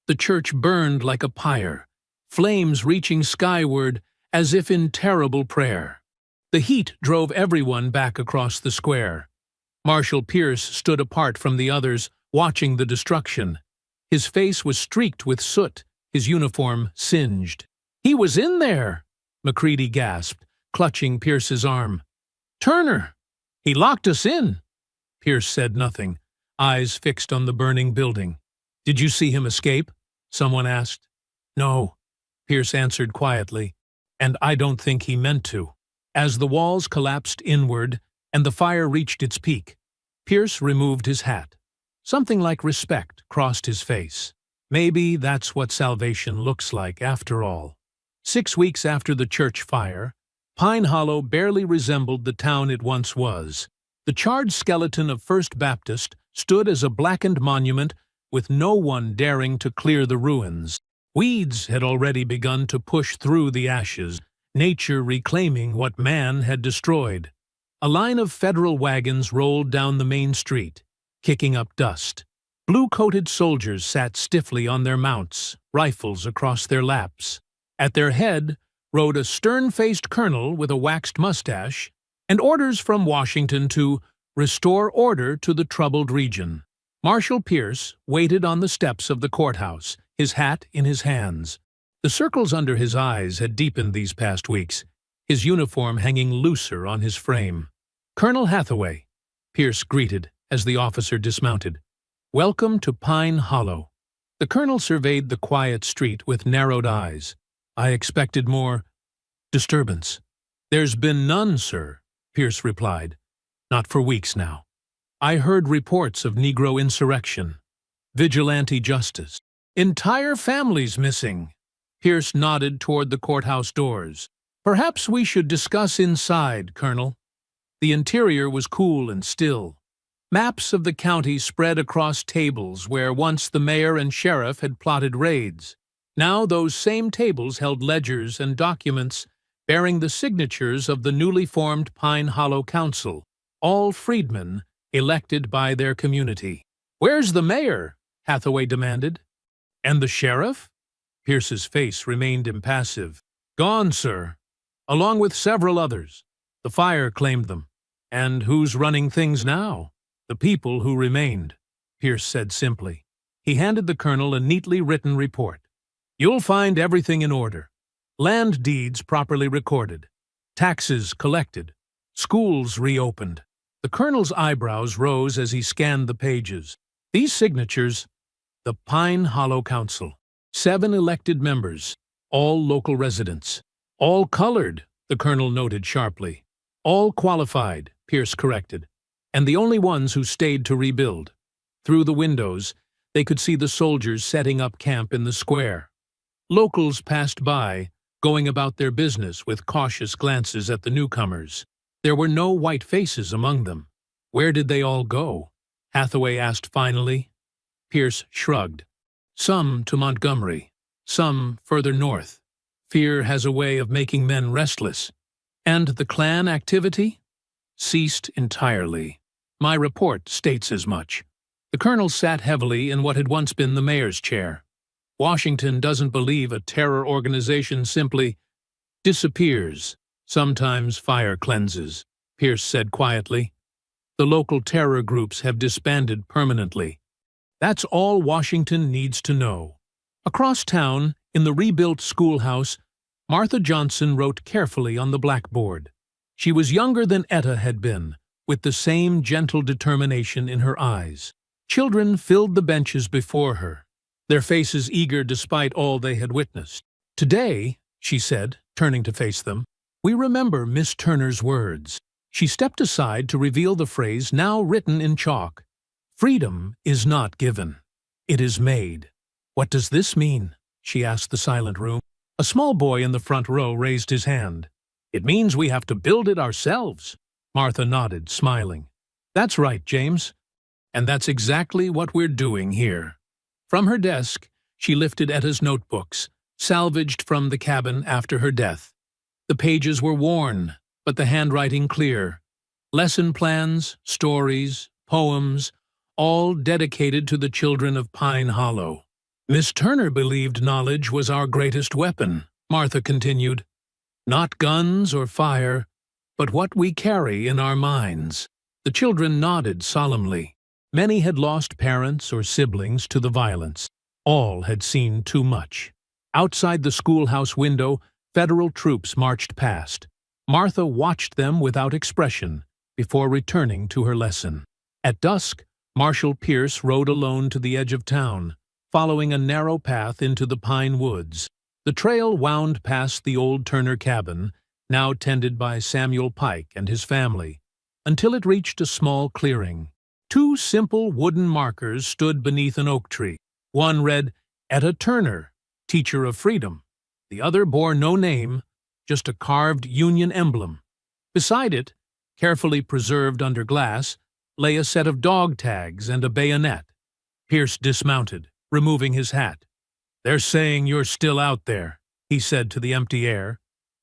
The church burned like a pyre, flames reaching skyward as if in terrible prayer. The heat drove everyone back across the square. Marshal Pierce stood apart from the others, watching the destruction. His face was streaked with soot, his uniform singed. "He was in there!" McCready gasped, clutching Pierce's arm. "Turner! He locked us in!" Pierce said nothing, eyes fixed on the burning building. "Did you see him escape?" someone asked. "No," Pierce answered quietly, "and I don't think he meant to." As the walls collapsed inward and the fire reached its peak, Pierce removed his hat. Something like respect crossed his face. Maybe that's what salvation looks like after all. 6 weeks after the church fire, Pine Hollow barely resembled the town it once was. The charred skeleton of First Baptist stood as a blackened monument with no one daring to clear the ruins. Weeds had already begun to push through the ashes, nature reclaiming what man had destroyed. A line of federal wagons rolled down the main street, kicking up dust. Blue-coated soldiers sat stiffly on their mounts, rifles across their laps. At their head rode a stern-faced colonel with a waxed mustache and orders from Washington to restore order to the troubled region. Marshal Pierce waited on the steps of the courthouse, his hat in his hands. The circles under his eyes had deepened these past weeks, his uniform hanging looser on his frame. "Colonel Hathaway," Pierce greeted as the officer dismounted. "Welcome to Pine Hollow." The colonel surveyed the quiet street with narrowed eyes. "I expected more disturbance." "There's been none, sir," Pierce replied. "Not for weeks now. I heard reports of Negro insurrection, vigilante justice, entire families missing." Pierce nodded toward the courthouse doors. "Perhaps we should discuss inside, Colonel." The interior was cool and still. Maps of the county spread across tables where once the mayor and sheriff had plotted raids. Now those same tables held ledgers and documents bearing the signatures of the newly formed Pine Hollow Council, all freedmen elected by their community. "Where's the mayor?" Hathaway demanded. "And the sheriff?" Pierce's face remained impassive. "Gone, sir, along with several others. The fire claimed them. And who's running things now?" "The people who remained," Pierce said simply. He handed the colonel a neatly written report. "You'll find everything in order. Land deeds properly recorded. Taxes collected. Schools reopened." The colonel's eyebrows rose as he scanned the pages. These signatures, the Pine Hollow Council. 7 elected members, all local residents. "All colored," the colonel noted sharply. "All qualified," Pierce corrected. "And the only ones who stayed to rebuild." Through the windows, they could see the soldiers setting up camp in the square. Locals passed by, going about their business with cautious glances at the newcomers. There were no white faces among them. "Where did they all go?" Hathaway asked finally. Pierce shrugged. "Some to Montgomery, some further north. Fear has a way of making men restless. And the Klan activity? Ceased entirely. My report states as much." The colonel sat heavily in what had once been the mayor's chair. "Washington doesn't believe a terror organization simply disappears. Sometimes fire cleanses," Pierce said quietly. "The local terror groups have disbanded permanently. That's all Washington needs to know." Across town, in the rebuilt schoolhouse, Martha Johnson wrote carefully on the blackboard. She was younger than Etta had been, with the same gentle determination in her eyes. Children filled the benches before her, their faces eager despite all they had witnessed. "Today," she said, turning to face them, "we remember Miss Turner's words." She stepped aside to reveal the phrase now written in chalk. "Freedom is not given. It is made." "What does this mean?" she asked the silent room. A small boy in the front row raised his hand. "It means we have to build it ourselves." Martha nodded, smiling. "That's right, James. And that's exactly what we're doing here." From her desk, she lifted Etta's notebooks, salvaged from the cabin after her death. The pages were worn, but the handwriting clear. Lesson plans, stories, poems, all dedicated to the children of Pine Hollow. "Miss Turner believed knowledge was our greatest weapon," Martha continued. "Not guns or fire, but what we carry in our minds." The children nodded solemnly. Many had lost parents or siblings to the violence. All had seen too much. Outside the schoolhouse window, federal troops marched past. Martha watched them without expression before returning to her lesson. At dusk, Marshal Pierce rode alone to the edge of town, following a narrow path into the pine woods. The trail wound past the old Turner cabin, now tended by Samuel Pike and his family, until it reached a small clearing. Two simple wooden markers stood beneath an oak tree. One read, "Etta Turner, Teacher of Freedom." The other bore no name, just a carved Union emblem. Beside it, carefully preserved under glass, lay a set of dog tags and a bayonet. Pierce dismounted, removing his hat. "They're saying you're still out there," he said to the empty air.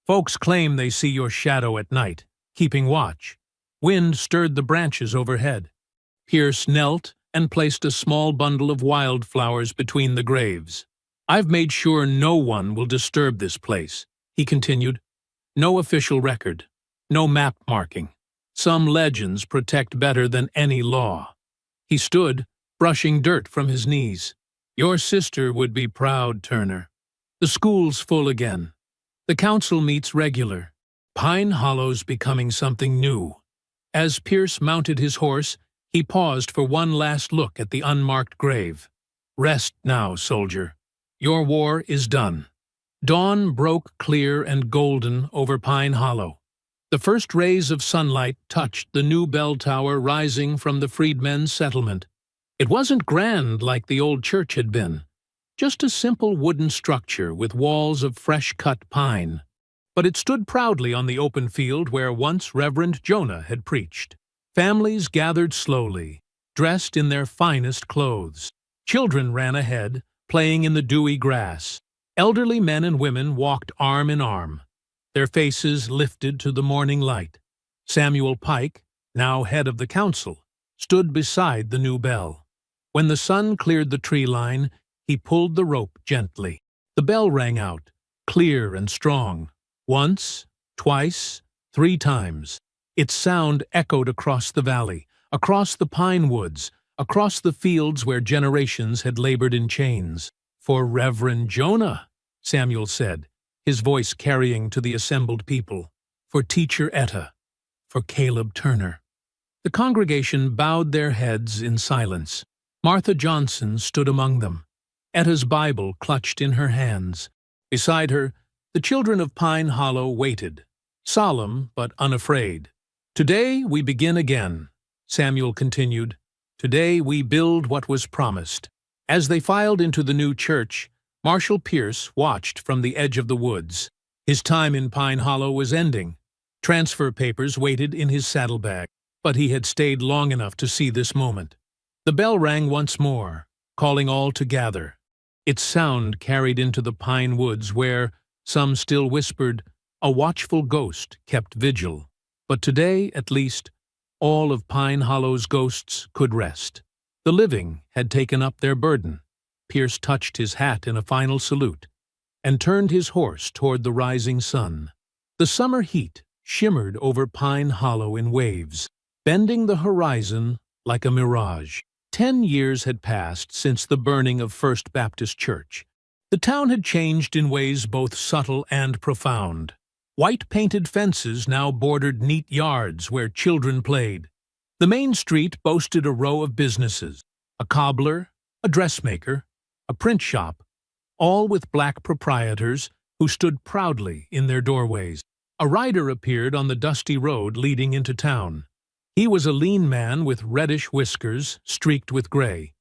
"Folks claim they see your shadow at night, keeping watch." Wind stirred the branches overhead. Pierce knelt and placed a small bundle of wildflowers between the graves. "I've made sure no one will disturb this place," he continued. "No official record, no map marking. Some legends protect better than any law." He stood, brushing dirt from his knees. "Your sister would be proud, Turner. The school's full again. The council meets regular. Pine Hollow's becoming something new." As Pierce mounted his horse, he paused for one last look at the unmarked grave. "Rest now, soldier. Your war is done." Dawn broke clear and golden over Pine Hollow. The first rays of sunlight touched the new bell tower rising from the freedmen's settlement. It wasn't grand like the old church had been, just a simple wooden structure with walls of fresh-cut pine. But it stood proudly on the open field where once Reverend Jonah had preached. Families gathered slowly, dressed in their finest clothes. Children ran ahead, playing in the dewy grass. Elderly men and women walked arm in arm, their faces lifted to the morning light. Samuel Pike, now head of the council, stood beside the new bell. When the sun cleared the tree line, he pulled the rope gently. The bell rang out, clear and strong. Once, twice, 3 times. Its sound echoed across the valley, across the pine woods, across the fields where generations had labored in chains. "For Reverend Jonah," Samuel said, his voice carrying to the assembled people. "For Teacher Etta. For Caleb Turner." The congregation bowed their heads in silence. Martha Johnson stood among them, Etta's Bible clutched in her hands. Beside her, the children of Pine Hollow waited, solemn but unafraid. "Today we begin again," Samuel continued. "Today we build what was promised." As they filed into the new church, Marshal Pierce watched from the edge of the woods. His time in Pine Hollow was ending. Transfer papers waited in his saddlebag, but he had stayed long enough to see this moment. The bell rang once more, calling all to gather. Its sound carried into the pine woods where, some still whispered, a watchful ghost kept vigil. But today, at least, all of Pine Hollow's ghosts could rest. The living had taken up their burden. Pierce touched his hat in a final salute and turned his horse toward the rising sun. The summer heat shimmered over Pine Hollow in waves, bending the horizon like a mirage. 10 years had passed since the burning of First Baptist Church. The town had changed in ways both subtle and profound. White-painted fences now bordered neat yards where children played. The main street boasted a row of businesses, a cobbler, a dressmaker, a print shop, all with black proprietors who stood proudly in their doorways. A rider appeared on the dusty road leading into town. He was a lean man with reddish whiskers streaked with gray,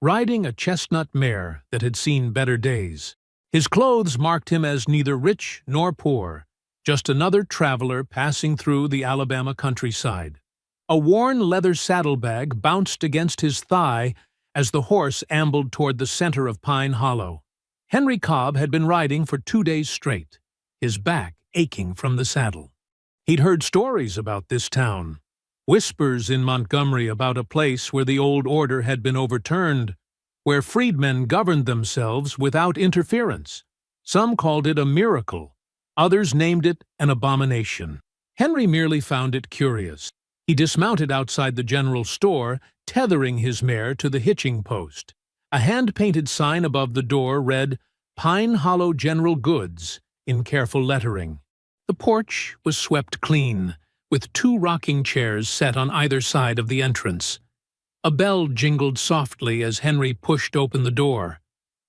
riding a chestnut mare that had seen better days. His clothes marked him as neither rich nor poor, just another traveler passing through the Alabama countryside. A worn leather saddlebag bounced against his thigh as the horse ambled toward the center of Pine Hollow. Henry Cobb had been riding for 2 days straight, his back aching from the saddle. He'd heard stories about this town, whispers in Montgomery about a place where the old order had been overturned, where freedmen governed themselves without interference. Some called it a miracle, others named it an abomination. Henry merely found it curious. He dismounted outside the general store, tethering his mare to the hitching post. A hand-painted sign above the door read, "Pine Hollow General Goods," in careful lettering. The porch was swept clean, with 2 rocking chairs set on either side of the entrance. A bell jingled softly as Henry pushed open the door.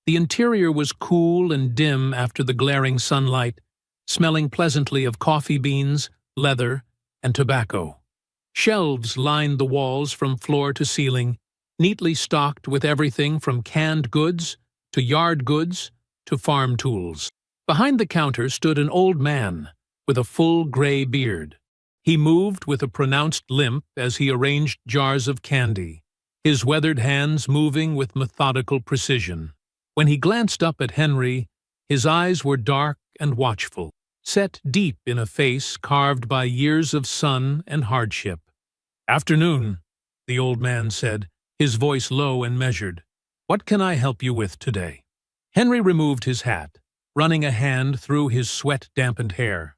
The interior was cool and dim after the glaring sunlight, smelling pleasantly of coffee beans, leather, and tobacco. Shelves lined the walls from floor to ceiling, neatly stocked with everything from canned goods to yard goods to farm tools. Behind the counter stood an old man with a full gray beard. He moved with a pronounced limp as he arranged jars of candy, his weathered hands moving with methodical precision. When he glanced up at Henry, his eyes were dark and watchful, set deep in a face carved by years of sun and hardship. "Afternoon," the old man said, his voice low and measured. "What can I help you with today?" Henry removed his hat, running a hand through his sweat-dampened hair.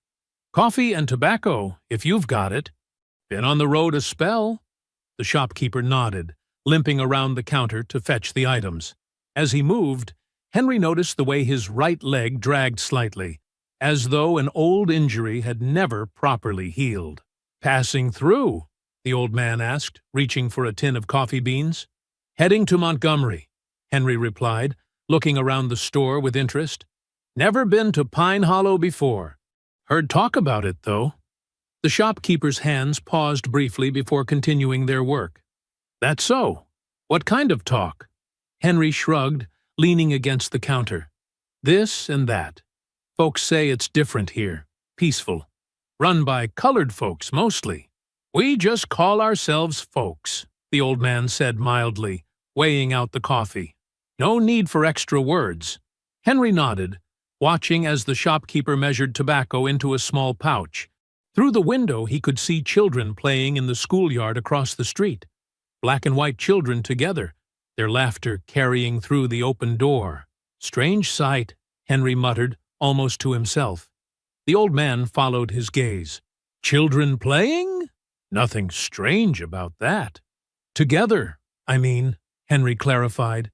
"Coffee and tobacco, if you've got it." "Been on the road a spell." The shopkeeper nodded, limping around the counter to fetch the items. As he moved, Henry noticed the way his right leg dragged slightly, as though an old injury had never properly healed. "Passing through?" the old man asked, reaching for a tin of coffee beans. "Heading to Montgomery," Henry replied, looking around the store with interest. "Never been to Pine Hollow before. Heard talk about it, though." The shopkeeper's hands paused briefly before continuing their work. "That's so. What kind of talk?" Henry shrugged, leaning against the counter. "This and that. Folks say it's different here, peaceful. Run by colored folks, mostly." "We just call ourselves folks," the old man said mildly, weighing out the coffee. "No need for extra words." Henry nodded, watching as the shopkeeper measured tobacco into a small pouch. Through the window he could see children playing in the schoolyard across the street. Black and white children together, their laughter carrying through the open door. "Strange sight," Henry muttered, almost to himself. The old man followed his gaze. "Children playing? Nothing strange about that." "Together, I mean," Henry clarified.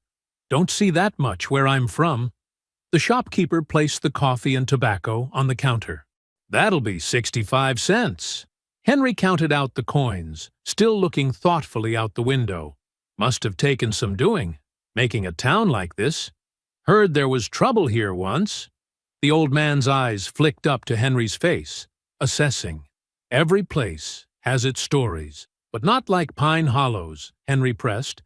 "Don't see that much where I'm from." The shopkeeper placed the coffee and tobacco on the counter. "That'll be 65 cents. Henry counted out the coins, still looking thoughtfully out the window. Must have taken some doing, making a town like this. Heard there was trouble here once. The old man's eyes flicked up to Henry's face, assessing. "Every place has its stories, but not like Pine Hollows," Henry pressed.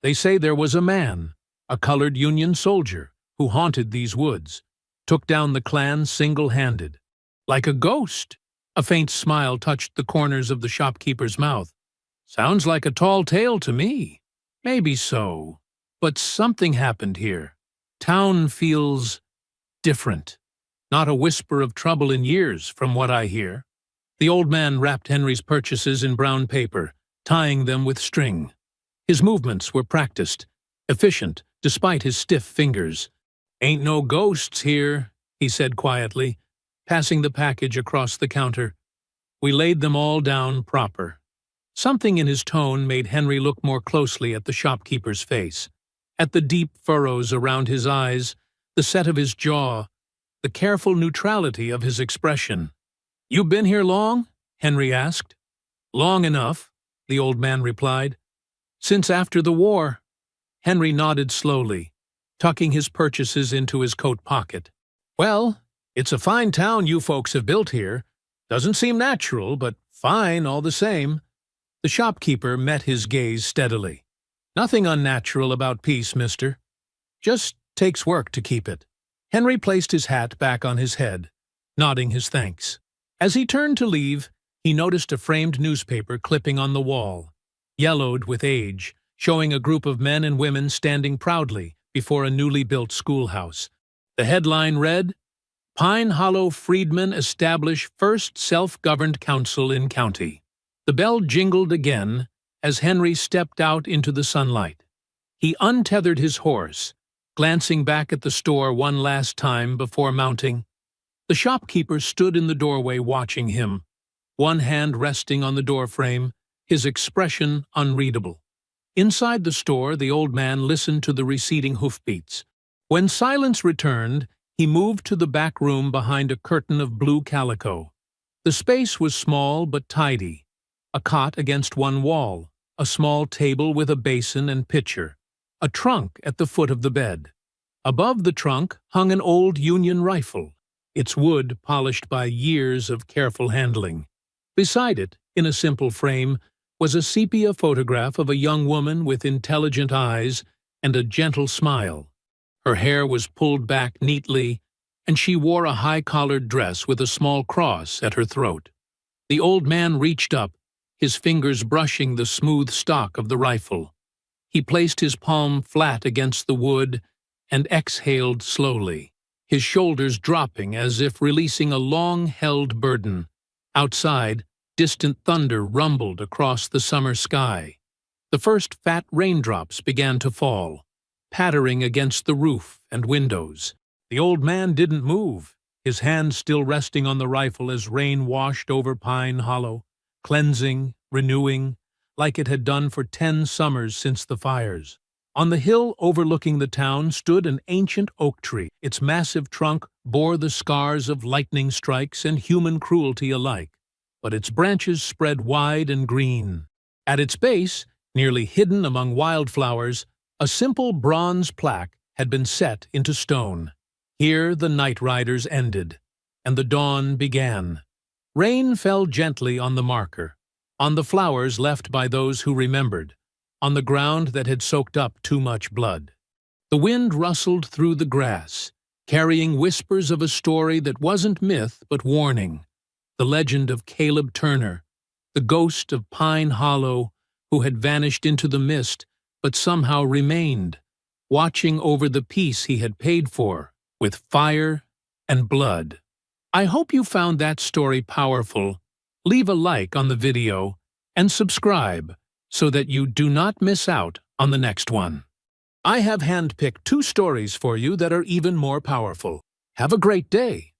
"They say there was a man, a colored Union soldier, who haunted these woods, took down the Klan single-handed. Like a ghost." A faint smile touched the corners of the shopkeeper's mouth. "Sounds like a tall tale to me." "Maybe so, but something happened here. Town feels different. Not a whisper of trouble in years, from what I hear." The old man wrapped Henry's purchases in brown paper, tying them with string. His movements were practiced, efficient, despite his stiff fingers. "Ain't no ghosts here," he said quietly, passing the package across the counter. "We laid them all down proper." Something in his tone made Henry look more closely at the shopkeeper's face, at the deep furrows around his eyes, the set of his jaw, the careful neutrality of his expression. "You been here long?" Henry asked. "Long enough," the old man replied. "Since after the war." Henry nodded slowly, tucking his purchases into his coat pocket. "Well, it's a fine town you folks have built here. Doesn't seem natural, but fine all the same." The shopkeeper met his gaze steadily. "Nothing unnatural about peace, mister. Just takes work to keep it." Henry placed his hat back on his head, nodding his thanks. As he turned to leave, he noticed a framed newspaper clipping on the wall, yellowed with age, showing a group of men and women standing proudly before a newly built schoolhouse. The headline read, "Pine Hollow Freedmen Establish First Self-Governed Council in County." The bell jingled again as Henry stepped out into the sunlight. He untethered his horse, glancing back at the store one last time before mounting. The shopkeeper stood in the doorway watching him, one hand resting on the doorframe, his expression unreadable. Inside the store, the old man listened to the receding hoofbeats. When silence returned, he moved to the back room behind a curtain of blue calico. The space was small but tidy. A cot against one wall, a small table with a basin and pitcher, a trunk at the foot of the bed. Above the trunk hung an old Union rifle, its wood polished by years of careful handling. Beside it, In a simple frame was a sepia photograph of a young woman with intelligent eyes and a gentle smile. Her hair was pulled back neatly, and she wore a high-collared dress with a small cross at her throat. The old man reached up, his fingers brushing the smooth stock of the rifle. He placed his palm flat against the wood and exhaled slowly, his shoulders dropping as if releasing a long-held burden. Outside, distant thunder rumbled across the summer sky. The first fat raindrops began to fall, pattering against the roof and windows. The old man didn't move, his hand still resting on the rifle as rain washed over Pine Hollow, cleansing, renewing, like it had done for 10 summers since the fires. On the hill overlooking the town stood an ancient oak tree. Its massive trunk bore the scars of lightning strikes and human cruelty alike, but its branches spread wide and green. At its base, nearly hidden among wildflowers, a simple bronze plaque had been set into stone. Here the night riders ended, and the dawn began. Rain fell gently on the marker, on the flowers left by those who remembered, on the ground that had soaked up too much blood. The wind rustled through the grass, carrying whispers of a story that wasn't myth but warning. The legend of Caleb Turner, the ghost of Pine Hollow, who had vanished into the mist but somehow remained, watching over the peace he had paid for with fire and blood. I hope you found that story powerful. Leave a like on the video and subscribe so that you do not miss out on the next one. I have handpicked 2 stories for you that are even more powerful. Have a great day.